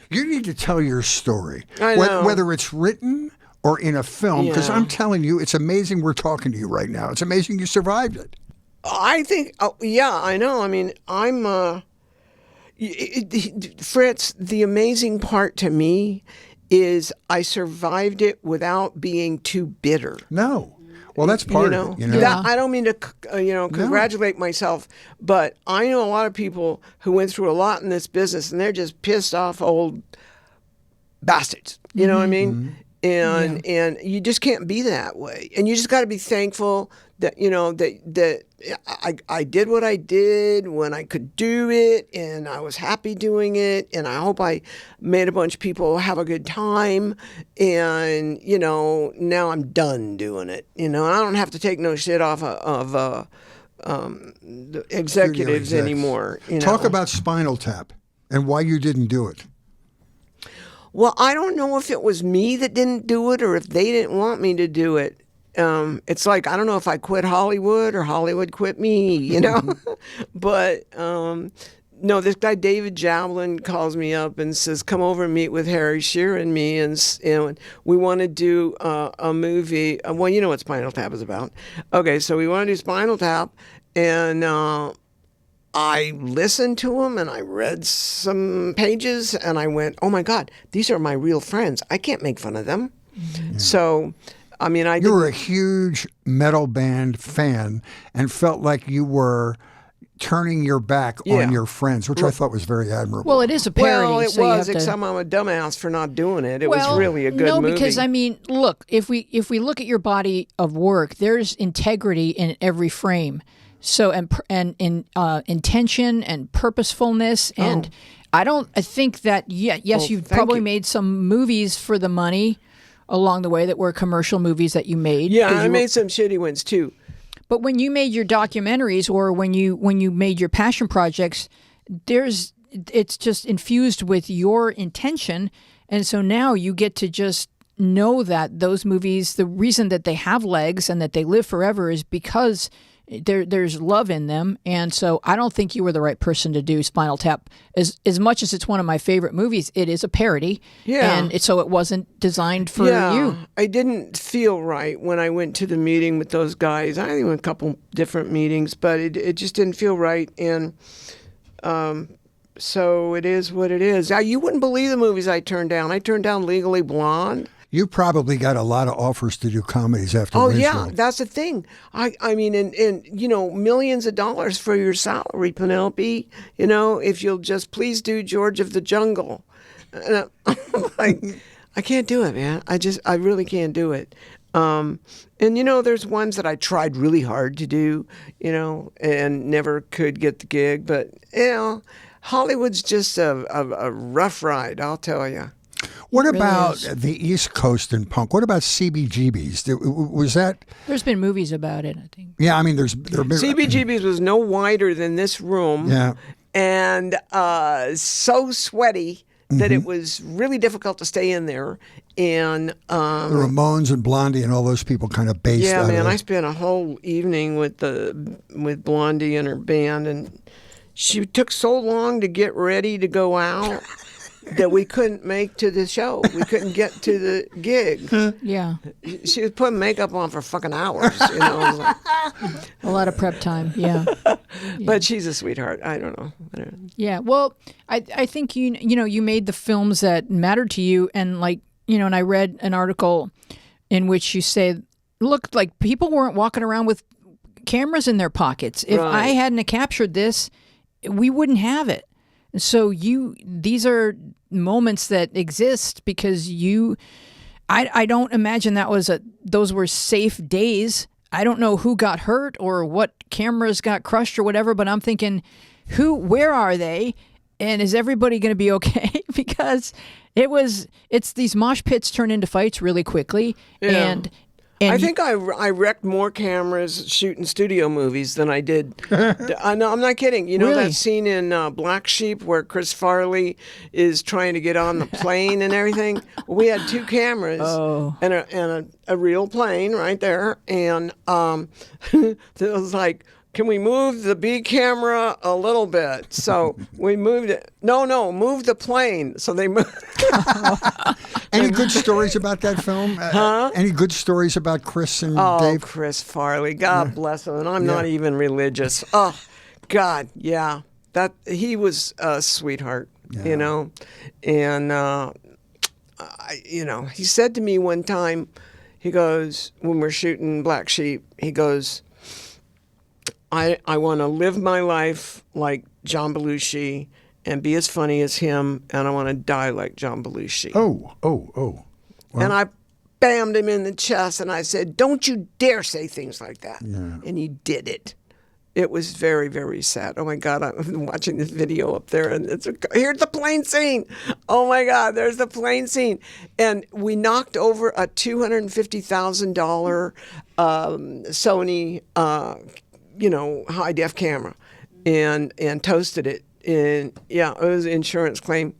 you need to tell your story,
I know.
whether it's written or in a film, because
Yeah.
I'm telling you, it's amazing we're talking to you right now. It's amazing you survived it.
I think, I know. I mean, Fritz, the amazing part to me is I survived it without being too bitter.
No. Well, that's part of it.
That, I don't mean to, congratulate myself, but I know a lot of people who went through a lot in this business, and they're just pissed off old bastards. You know what I mean? And you just can't be that way. And you just got to be thankful that that I did what I did when I could do it, and I was happy doing it, and I hope I made a bunch of people have a good time, and now I'm done doing it. I don't have to take no shit off of the executives anymore.
Talk about Spinal Tap and why you didn't do it.
Well, I don't know if it was me that didn't do it or if they didn't want me to do it. It's like, I don't know if I quit Hollywood or Hollywood quit me, But no, this guy David Jablin calls me up and says, come over and meet with Harry Shearer and me, and we want to do a movie. Well, you know what Spinal Tap is about. Okay, so we want to do Spinal Tap, and I listened to him and I read some pages and I went, oh my God, these are my real friends. I can't make fun of them. So, I mean,
You were a huge metal band fan and felt like you were turning your back on your friends, which I thought was very admirable.
Well, it is a parody.
Well, it
so
was, except I'm a dumbass for not doing it. It was really a good movie.
No, because, I mean, look, if we look at your body of work, there's integrity in every frame. So, and intention and purposefulness. And I think that, yes, you've probably made some movies for the money along the way that were commercial movies that you made.
Yeah, I made some shitty ones too.
But when you made your documentaries or when you made your passion projects, it's just infused with your intention. And so now you get to just know that those movies, the reason that they have legs and that they live forever is because there's love in them. And so I don't think you were the right person to do Spinal Tap. As much as it's one of my favorite movies, it is a parody. Yeah. And so it wasn't designed for you.
I didn't feel right when I went to the meeting with those guys. I went a couple different meetings, but it just didn't feel right. And so it is what it is. You wouldn't believe the movies I turned down. I turned down Legally Blonde.
You probably got a lot of offers to do comedies after
Oh,
Winslow.
yeah, that's the thing. I mean, and millions of dollars for your salary, Penelope, if you'll just please do George of the Jungle. And I can't do it, man. I really can't do it. And, there's ones that I tried really hard to do, and never could get the gig. But, Hollywood's just a rough ride, I'll tell you.
What about the East Coast and punk? What about CBGBs? Was that?
There's been movies about it, I think.
Yeah, I mean, there have been.
CBGBs was no wider than this room.
Yeah.
And so sweaty that it was really difficult to stay in there. And the
Ramones and Blondie and all those people kind of based.
Yeah, man, I spent a whole evening with Blondie and her band, and she took so long to get ready to go out. That we couldn't make to the show. We couldn't get to the gig.
Yeah.
She was putting makeup on for fucking hours.
A lot of prep time, yeah.
But she's a sweetheart. I don't know.
Yeah, well, I think you made the films that mattered to you, and and I read an article in which you say, look, like people weren't walking around with cameras in their pockets. If I hadn't captured this, we wouldn't have it. So these are moments that exist because I don't imagine those were safe days. I don't know who got hurt or what cameras got crushed or whatever, but I'm thinking, where are they? And is everybody going to be okay? Because it's these mosh pits turn into fights really quickly.
Yeah. And I think I wrecked more cameras shooting studio movies than I did. No, I'm not kidding.
Really?
That scene in Black Sheep where Chris Farley is trying to get on the plane and everything? Well, we had two cameras and a real plane right there. And it was like, can we move the B camera a little bit? So we moved it. No, move the plane. So they moved.
Any good stories about that film? Any good stories about Chris and Dave?
Oh, Chris Farley. God bless him. And I'm not even religious. Oh, God, yeah. He was a sweetheart, And, he said to me one time, he goes, when we're shooting Black Sheep, he goes, I want to live my life like John Belushi and be as funny as him, and I want to die like John Belushi.
Oh. Well,
and I bammed him in the chest, and I said, don't you dare say things like that. Yeah. And he did it. It was very, very sad. Oh, my God, I'm watching this video up there, and here's the plane scene. Oh, my God, there's the plane scene. And we knocked over a $250,000 Sony high def camera and toasted it. And it was an insurance claim.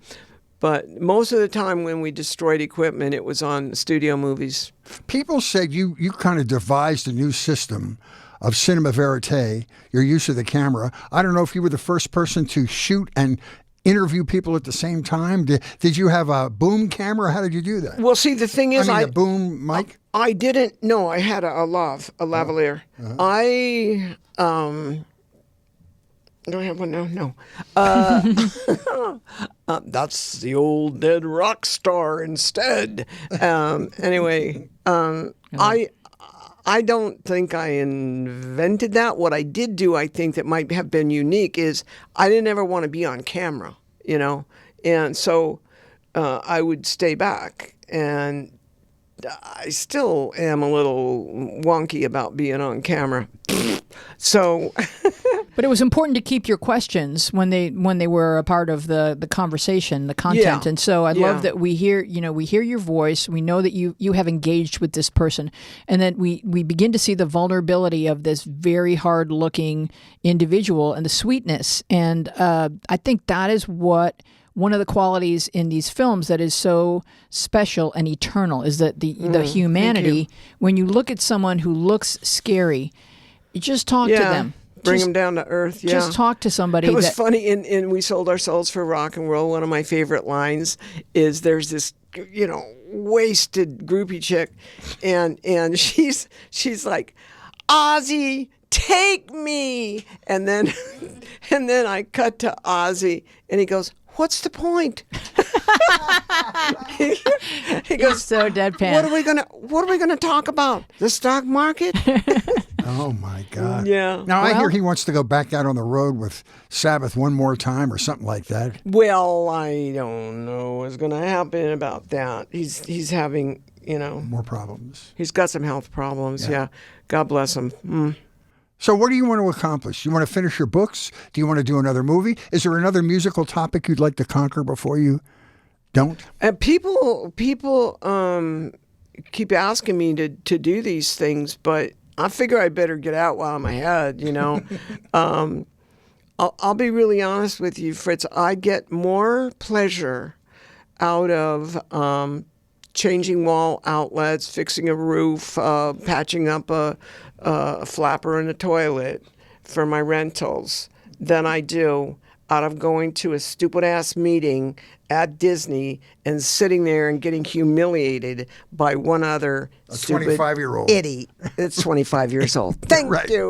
But most of the time when we destroyed equipment, it was on studio movies.
People said you kind of devised a new system of cinema verite, your use of the camera. I don't know if you were the first person to shoot and interview people at the same time. Did you have a boom camera? How did you do that?
Well, see, the thing is,
a boom mic?
I didn't. No, I had a lavalier. Do I have one now? No. That's the old dead rock star instead. Anyway, I don't think I invented that. What I did do, I think that might have been unique, is I didn't ever want to be on camera, and so I would stay back. And I still am a little wonky about being on camera. So,
but it was important to keep your questions when they were a part of the conversation, the content.
Yeah.
And so I love that we hear your voice. We know that you have engaged with this person, and then we begin to see the vulnerability of this very hard looking individual and the sweetness. And I think that is what one of the qualities in these films that is so special and eternal is that the humanity. When you look at someone who looks scary, you just talk to them.
Bring them down to earth. Yeah.
Just talk to somebody.
It was funny in We Sold Our Souls for Rock and Roll. One of my favorite lines is there's this, wasted groupie chick, and she's like, Ozzy, take me. And then I cut to Ozzy, and he goes, what's the point? He goes,
so deadpan.
What are we gonna talk about? The stock market?
Oh my God!
Yeah.
Now I hear he wants to go back out on the road with Sabbath one more time or something like that.
Well, I don't know what's gonna happen about that. He's having
more problems.
He's got some health problems. Yeah. God bless him.
So what do you want to accomplish? Do you want to finish your books? Do you want to do another movie? Is there another musical topic you'd like to conquer before you don't?
People keep asking me to do these things, but I figure I better get out while I'm ahead, I'll be really honest with you, Fritz. I get more pleasure out of changing wall outlets, fixing a roof, patching up a flapper in a toilet for my rentals than I do out of going to a stupid-ass meeting at Disney and sitting there and getting humiliated by one other stupid
25-year-old
idiot. It's 25 years old. Thank you.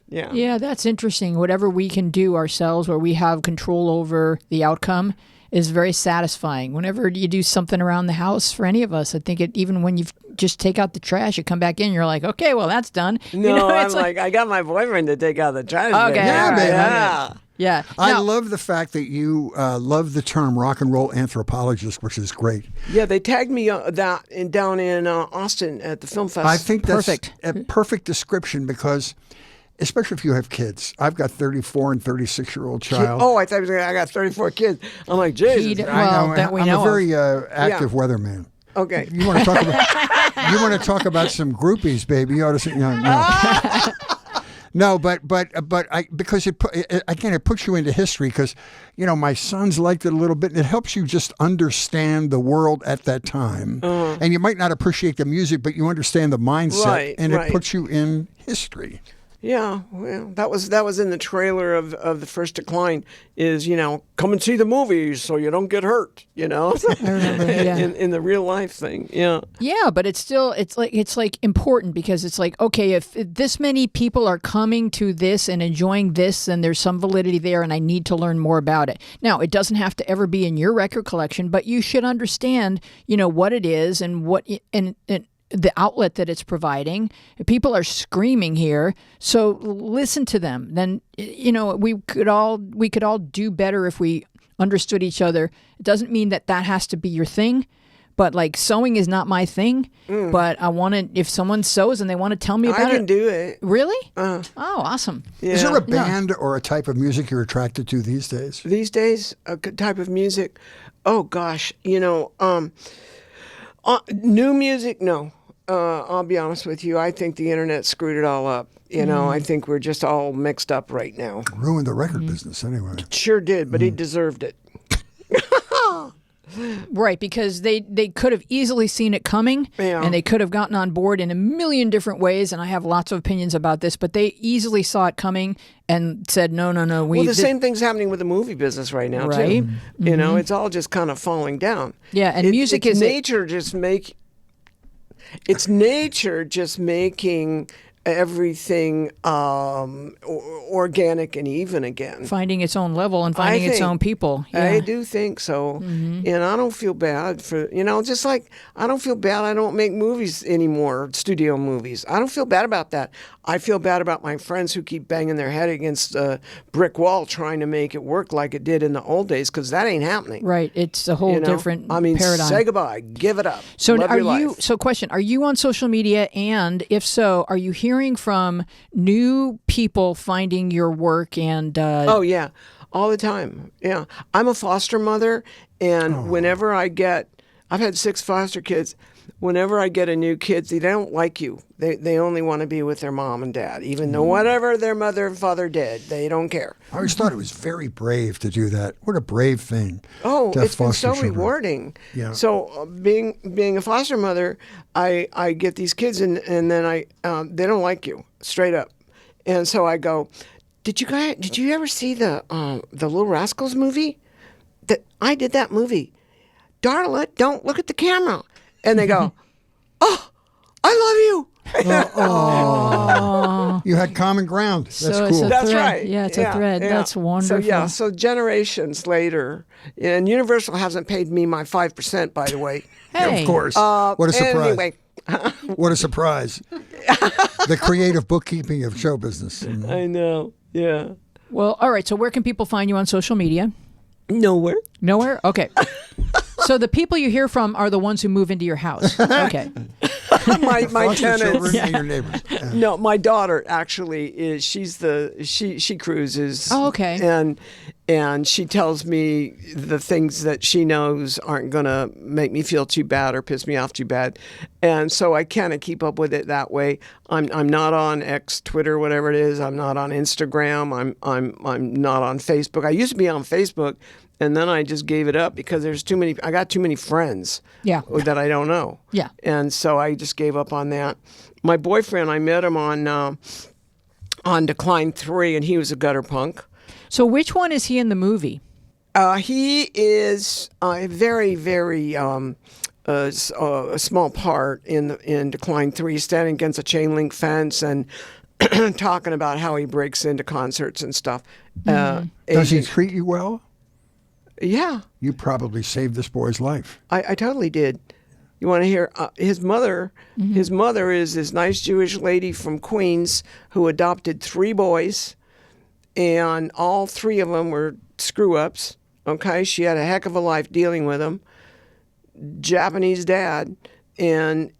Yeah.
Yeah, that's interesting. Whatever we can do ourselves where we have control over the outcome is very satisfying. Whenever you do something around the house for any of us, I think even when you just take out the trash, you come back in, you're like, okay, well, that's done.
No, I'm like, I got my boyfriend to take out the trash.
Okay,
yeah, baby.
Yeah.
Yeah.
I
Now,
love the fact that you love the term rock and roll anthropologist, which is great.
Yeah, they tagged me down in Austin at the film fest.
I think that's
Perfect.
a perfect description because, especially if you have kids. I've got 34 and 36-year-old child.
Oh, I thought I got 34 kids. I'm like, Jesus.
Well, that we
I'm
know
a
of.
very active weatherman.
Okay.
You want to talk about? You want to talk about some groupies, baby? You ought to say no. No, but because it puts you into history because my sons liked it a little bit and it helps you just understand the world at that time. And you might not appreciate the music, but you understand the mindset, and it puts you in history.
Yeah, well, that was in the trailer of the First Decline. Is come and see the movies so you don't get hurt.
I remember, yeah.
in the real life thing. Yeah.
Yeah, but it's like important because it's like, okay, if this many people are coming to this and enjoying this, then there's some validity there, and I need to learn more about it. Now, it doesn't have to ever be in your record collection, but you should understand, what it is and what and the outlet that it's providing. People are screaming here, so listen to them. Then we could all do better if we understood each other. It doesn't mean that has to be your thing, but like sewing is not my thing. But I want to. If someone sews and they want to tell me about it,
I can do it.
Really? Oh, awesome.
Yeah.
Is there a band or a type of music you're attracted to these days?
These days, a type of music. Oh gosh, new music. No. I'll be honest with you. I think the internet screwed it all up. I think we're just all mixed up right now.
Ruined the record business anyway.
Sure did, but he deserved it.
Right, because they could have easily seen it coming, and they could have gotten on board in a million different ways, and I have lots of opinions about this, but they easily saw it coming and said, no.
Well, the same thing's happening with the movie business right now,
right?
Too. It's all just kind of falling down.
Yeah, and
It's nature just making everything organic and even again.
Finding its own level and finding its own people. Yeah.
I do think so. And I don't feel bad for, just like I don't feel bad I don't make movies anymore, studio movies. I don't feel bad about that. I feel bad about my friends who keep banging their head against a brick wall trying to make it work like it did in the old days, because that ain't happening.
Right. It's a whole different paradigm.
Say goodbye. Give it up.
So
Love your life.
Question, are you on social media? And if so, are you hearing from new people finding your work? And
Oh, yeah. All the time. Yeah. I'm a foster mother. And whenever I've had 6 foster kids. Whenever I get a new kid, they don't like you. They only want to be with their mom and dad, even though whatever their mother and father did, they don't care.
I always thought it was very brave to do that. What a brave thing.
Oh,
to have
it's been so
foster children.
rewarding.
Yeah.
So being a foster mother, I get these kids and then they don't like you, straight up. And so I go, did you ever see the Little Rascals movie? I did that movie. Darla, don't look at the camera. And they go, oh, I love
you. You had common ground. That's cool.
That's right.
Yeah, it's a thread. Yeah. That's wonderful.
So generations later, and Universal hasn't paid me my 5%, by the way.
Hey.
Of course. What a surprise.
Anyway.
What a surprise. The creative bookkeeping of show business.
I know. Yeah.
Well, all right. So where can people find you on social media?
Nowhere.
Nowhere? Okay. So the people you hear from are the ones who move into your house. Okay.
my tenants.
And your neighbors. Yeah.
No, my daughter actually is. She cruises.
Oh, okay.
And she tells me the things that she knows aren't gonna make me feel too bad or piss me off too bad, and so I kind of keep up with it that way. I'm not on X, Twitter, whatever it is. I'm not on Instagram. I'm not on Facebook. I used to be on Facebook. And then I just gave it up because I got too many friends that I don't know.
Yeah.
And so I just gave up on that. My boyfriend, I met him on Decline 3, and he was a gutter punk.
So which one is he in the movie?
He is a very, very a small part in Decline 3, standing against a chain link fence and talking about how he breaks into concerts and stuff.
Does he treat you well?
Yeah.
You probably saved this boy's life.
I totally did. You want to hear his mother? Mm-hmm. His mother is this nice Jewish lady from Queens who adopted 3 boys, and all 3 of them were screw-ups. Okay, she had a heck of a life dealing with them. Japanese dad, and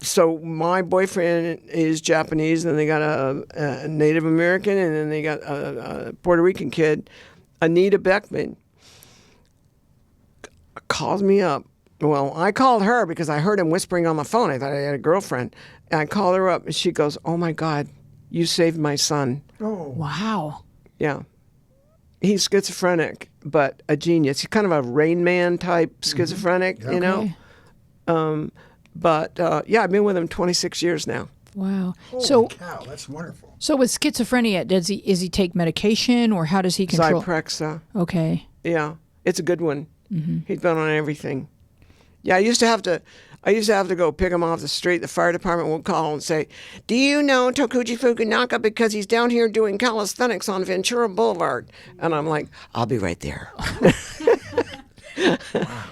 so my boyfriend is Japanese, and they got a Native American, and then they got a Puerto Rican kid. Anita Beckman calls me up. Well, I called her because I heard him whispering on the phone. I thought I had a girlfriend. And I called her up, and she goes, oh, my God, you saved my son.
Oh.
Wow.
Yeah. He's schizophrenic, but a genius. He's kind of a Rain Man type schizophrenic,
Mm-hmm.
you know. I've been with him 26 years now.
Wow.
Holy cow, that's wonderful.
So with schizophrenia, is he take medication, or how does he control?
Zyprexa.
Okay.
Yeah, it's a good one.
Mm-hmm.
He's been on everything. Yeah, I used to have to go pick him off the street. The fire department would call and say, do you know Tokuji Fukunaga, because he's down here doing calisthenics on Ventura Boulevard? And I'm like, I'll be right there.
Wow.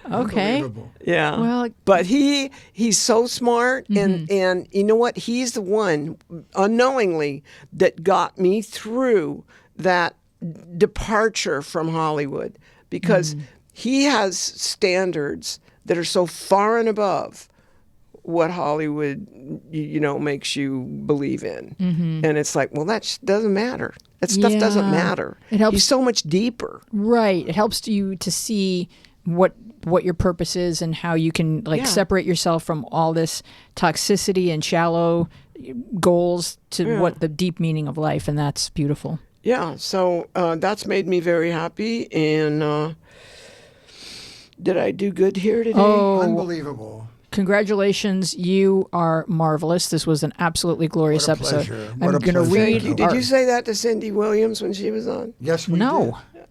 Okay.
Yeah.
Well,
but he's so smart, and you know what? He's the one unknowingly that got me through that departure from Hollywood, because he has standards that are so far and above what Hollywood, makes you believe in. Mm-hmm. And it's like, well, that doesn't matter. That stuff doesn't matter.
It helps.
He's so much deeper.
Right. It helps you to see what your purpose is and how you can separate yourself from all this toxicity and shallow goals to what the deep meaning of life, and that's beautiful.
Yeah, so that's made me very happy. And did I do good here today?
Oh,
unbelievable.
Congratulations, you are marvelous. This was an absolutely glorious
What a
episode.
pleasure.
I'm
What a
going to
pleasure.
read.
Thank you. Did you say that to Cindy Williams when she was on?
Yes, we
No.
did.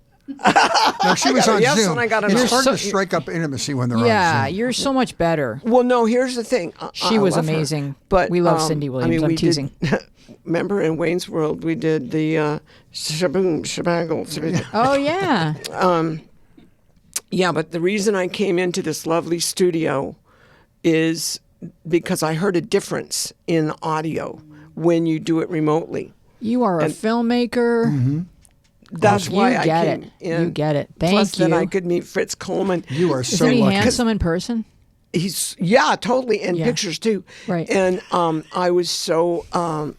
No, she was on
yes,
Zoom.
and I got
It's hard
so-
to strike up intimacy when they're on
Yeah,
Zoom.
you're so much better.
Well, no, here's the thing.
She
I
was
love her,
amazing.
but
We love Cindy Williams. I'm teasing.
Remember in Wayne's World, we did the shaboom, shabagle.
Oh, yeah.
Yeah, but the reason I came into this lovely studio is because I heard a difference in audio when you do it remotely.
You are a filmmaker.
Mm-hmm.
That's why I
get
came
it.
in.
You get it. Thank
Plus,
you.
then I could meet Fritz Coleman.
You are so
Isn't he
lucky.
handsome in person?
He's totally, and
Yeah.
pictures too.
Right.
And I was so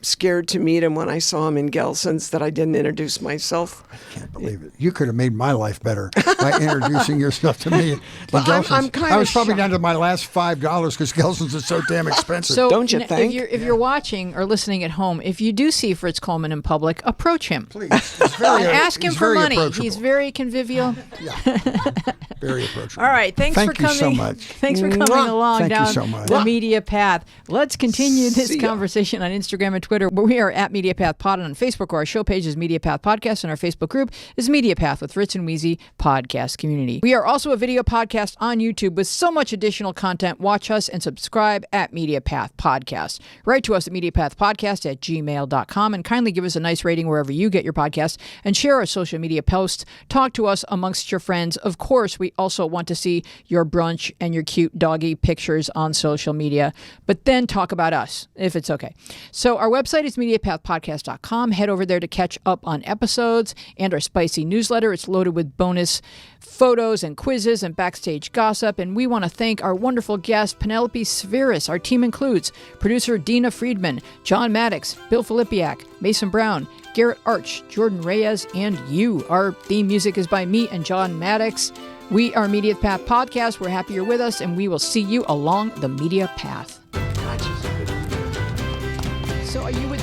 scared to meet him when I saw him in Gelson's that I didn't introduce myself.
I can't believe it. You could have made my life better by introducing yourself to me.
But I'm kinda
I was probably
shocked.
down to my last $5 because Gelson's is so damn expensive.
So
Don't you think?
If you're watching or listening at home, if you do see Fritz Coleman in public, approach him.
Please. He's very,
And ask him
he's
for
very
money.
approachable.
He's very convivial.
Very approachable.
All right, thanks
Thank
for coming.
you so much.
Thanks for coming
Mwah.
along
Thank you
down
so much.
the
Mwah.
media path. Let's continue this
See ya.
conversation on Instagram and Twitter, where we are at Media Path Pod, and on Facebook, where our show page is Media Path Podcast, and our Facebook group is Media Path with Fritz and Wheezy Podcast Community. We are also a video podcast on YouTube with so much additional content. Watch us and subscribe at Media Path Podcast. Write to us at MediaPathPodcast@gmail.com and kindly give us a nice rating wherever you get your podcasts and share our social media posts. Talk to us amongst your friends. Of course, we also want to see your brunch and your cute doggy pictures on social media, but then talk about us if it's okay. So our website is MediaPathPodcast.com. Head over there to catch up on episodes and our Spacey newsletter. It's loaded with bonus photos and quizzes and backstage gossip. And we want to thank our wonderful guest, Penelope Spheeris. Our team includes producer Dina Friedman, John Maddox, Bill Filipiak, Mason Brown, Garrett Arch, Jordan Reyes, and you. Our theme music is by me and John Maddox. We are Media Path Podcast. We're happy you're with us, and we will see you along the media path. So are you with